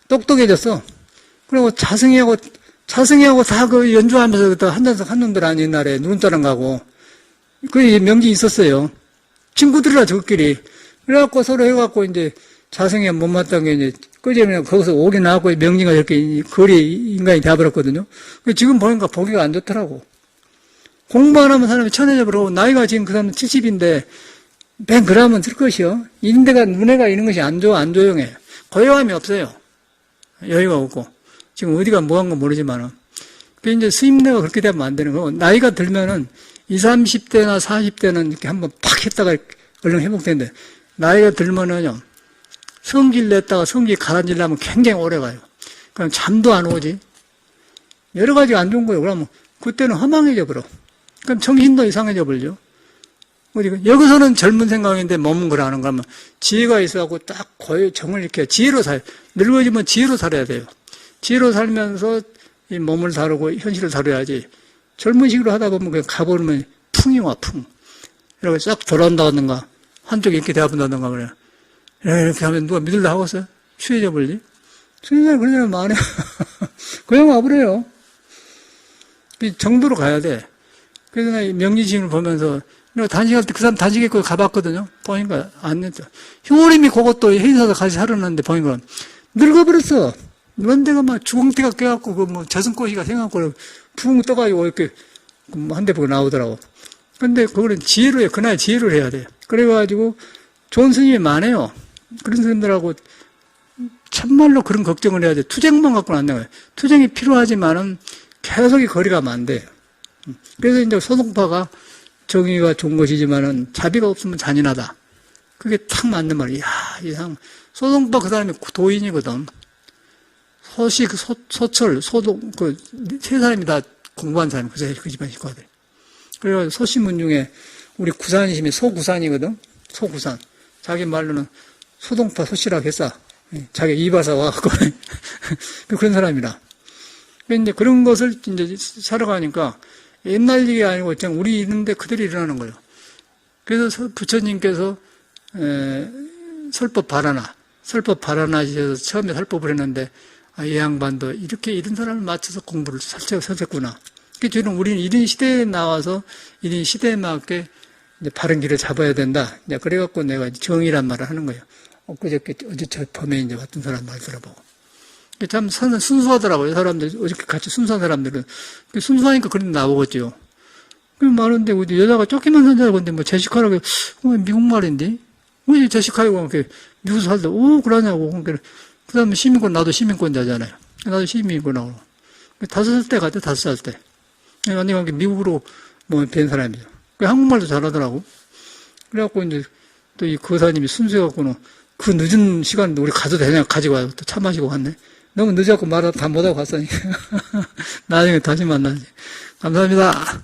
똑똑해졌어. 그리고 자승이하고 다 그 연주하면서 한잔씩 한 놈들 아니 옛날에 눈자랑 가고 그 명진이 있었어요. 친구들이라 저끼리. 그래갖고 서로 해갖고 이제 자승이가 못마땅한 게 이제 끄집으면 거기서 오게 나왔고 명진가 이렇게 거리 인간이 돼버렸거든요. 지금 보니까 보기가 안 좋더라고. 공부 안 하면 사람이 천해져 버리고 나이가 지금 그 사람은 70인데 100g은 들 것이요. 인대가 눈에가 있는 것이 안 조용해. 고요함이 없어요. 여유가 없고. 지금 어디가 뭐 한 건 모르지만은. 그 이제 스님네가 그렇게 되면 안 되는 거고 나이가 들면은 20, 30대나 40대는 이렇게 한번 팍 했다가 얼른 회복되는데 나이가 들면은요. 성질 냈다가 성질 가라앉으려면 굉장히 오래 가요. 그럼 잠도 안 오지. 여러 가지가 안 좋은 거예요. 그러면 그때는 허망해져 버려. 그럼 정신도 이상해져 버리죠. 여기서는 젊은 생각인데 몸은 그러는 거면 지혜가 있어갖고 딱 정을 이렇게 지혜로 늙어지면 지혜로 살아야 돼요. 지혜로 살면서 이 몸을 다루고 현실을 다뤄야지. 젊은 식으로 하다 보면 그냥 가버리면 풍이 와, 풍. 이렇게 싹 돌아온다든가, 한쪽에 이렇게 대합한다든가 그래. 이렇게 하면 누가 믿을라 하겠어요? 추해져 버리지? 추해져 그런 사람 많아요. 그냥 와버려요. 정도로 가야 돼. 그래서 나 명리시인을 보면서, 단식할 때 그 사람 단식했고 가봤거든요. 보니까 안 했죠. 효림이 그것도 행사도 같이 살았는데 보니까 늙어버렸어. 그런 데가 막 주광태가 깨갖고, 저승꽃이가 생각고, 붕 떠가지고 이렇게 한 대 보고 나오더라고. 근데 그거는 지혜로 해. 그날 지혜를 해야 돼. 그래가지고 좋은 스님이 많아요. 그런 스님들하고 참말로 그런 걱정을 해야 돼. 투쟁만 갖고는 안 되는 거예요. 투쟁이 필요하지만은 계속 이 거리가 안 돼요. 그래서 이제 소동파가 정의가 좋은 것이지만은 자비가 없으면 잔인하다. 그게 탁 맞는 말이야. 소동파 그 사람이 도인이거든. 소식, 소철, 소동, 세 사람이 다 공부한 사람이 그 집안 식구들. 그래가지고 소신문 중에 우리 구산이심이 소구산이거든. 소구산. 자기 말로는 소동파 소씨라고 했어. 자기 이바사 와갖고. 그런 사람이라. 근데 그런 것을 이제 살아가니까 옛날 얘기 아니고 그냥 우리 있는데 그대로 일어나는 거예요. 그래서 부처님께서 설법 바라나시에서 처음에 설법을 했는데 이 양반도 이렇게 이런 사람을 맞춰서 공부를 설쳤구나. 저는 우리는 이런 시대에 나와서 이런 시대에 맞게 이제 바른 길을 잡아야 된다. 이제 그래갖고 내가 정의란 말을 하는 거예요. 어제 저 밤에 이제 왔던 사람 말 들어보고. 참 순수하더라고요. 사람들, 어저께 같이 순수한 사람들은. 순수하니까 그런 데 나오겠죠. 그 많은데, 우리 여자가 쫓기만 산다고 근데 제시카라고, 미국말인데? 왜 제시카라고 이렇게 미국에서 살다, 그러냐고. 그 다음에 시민권, 나도 시민권자잖아요. 나도 시민권하고. 5살 때 갔대, 5살 때. 아니, 미국으로 뵌 사람이죠. 한국말도 잘하더라고. 그래갖고 이제 또 이 거사님이 순수해갖고는 그 늦은 시간인데 우리 가도 되냐 가지고 와요. 또 차 마시고 갔네. 너무 늦어갖고 말 다 못하고 갔으니. 나중에 다시 만나지. 감사합니다.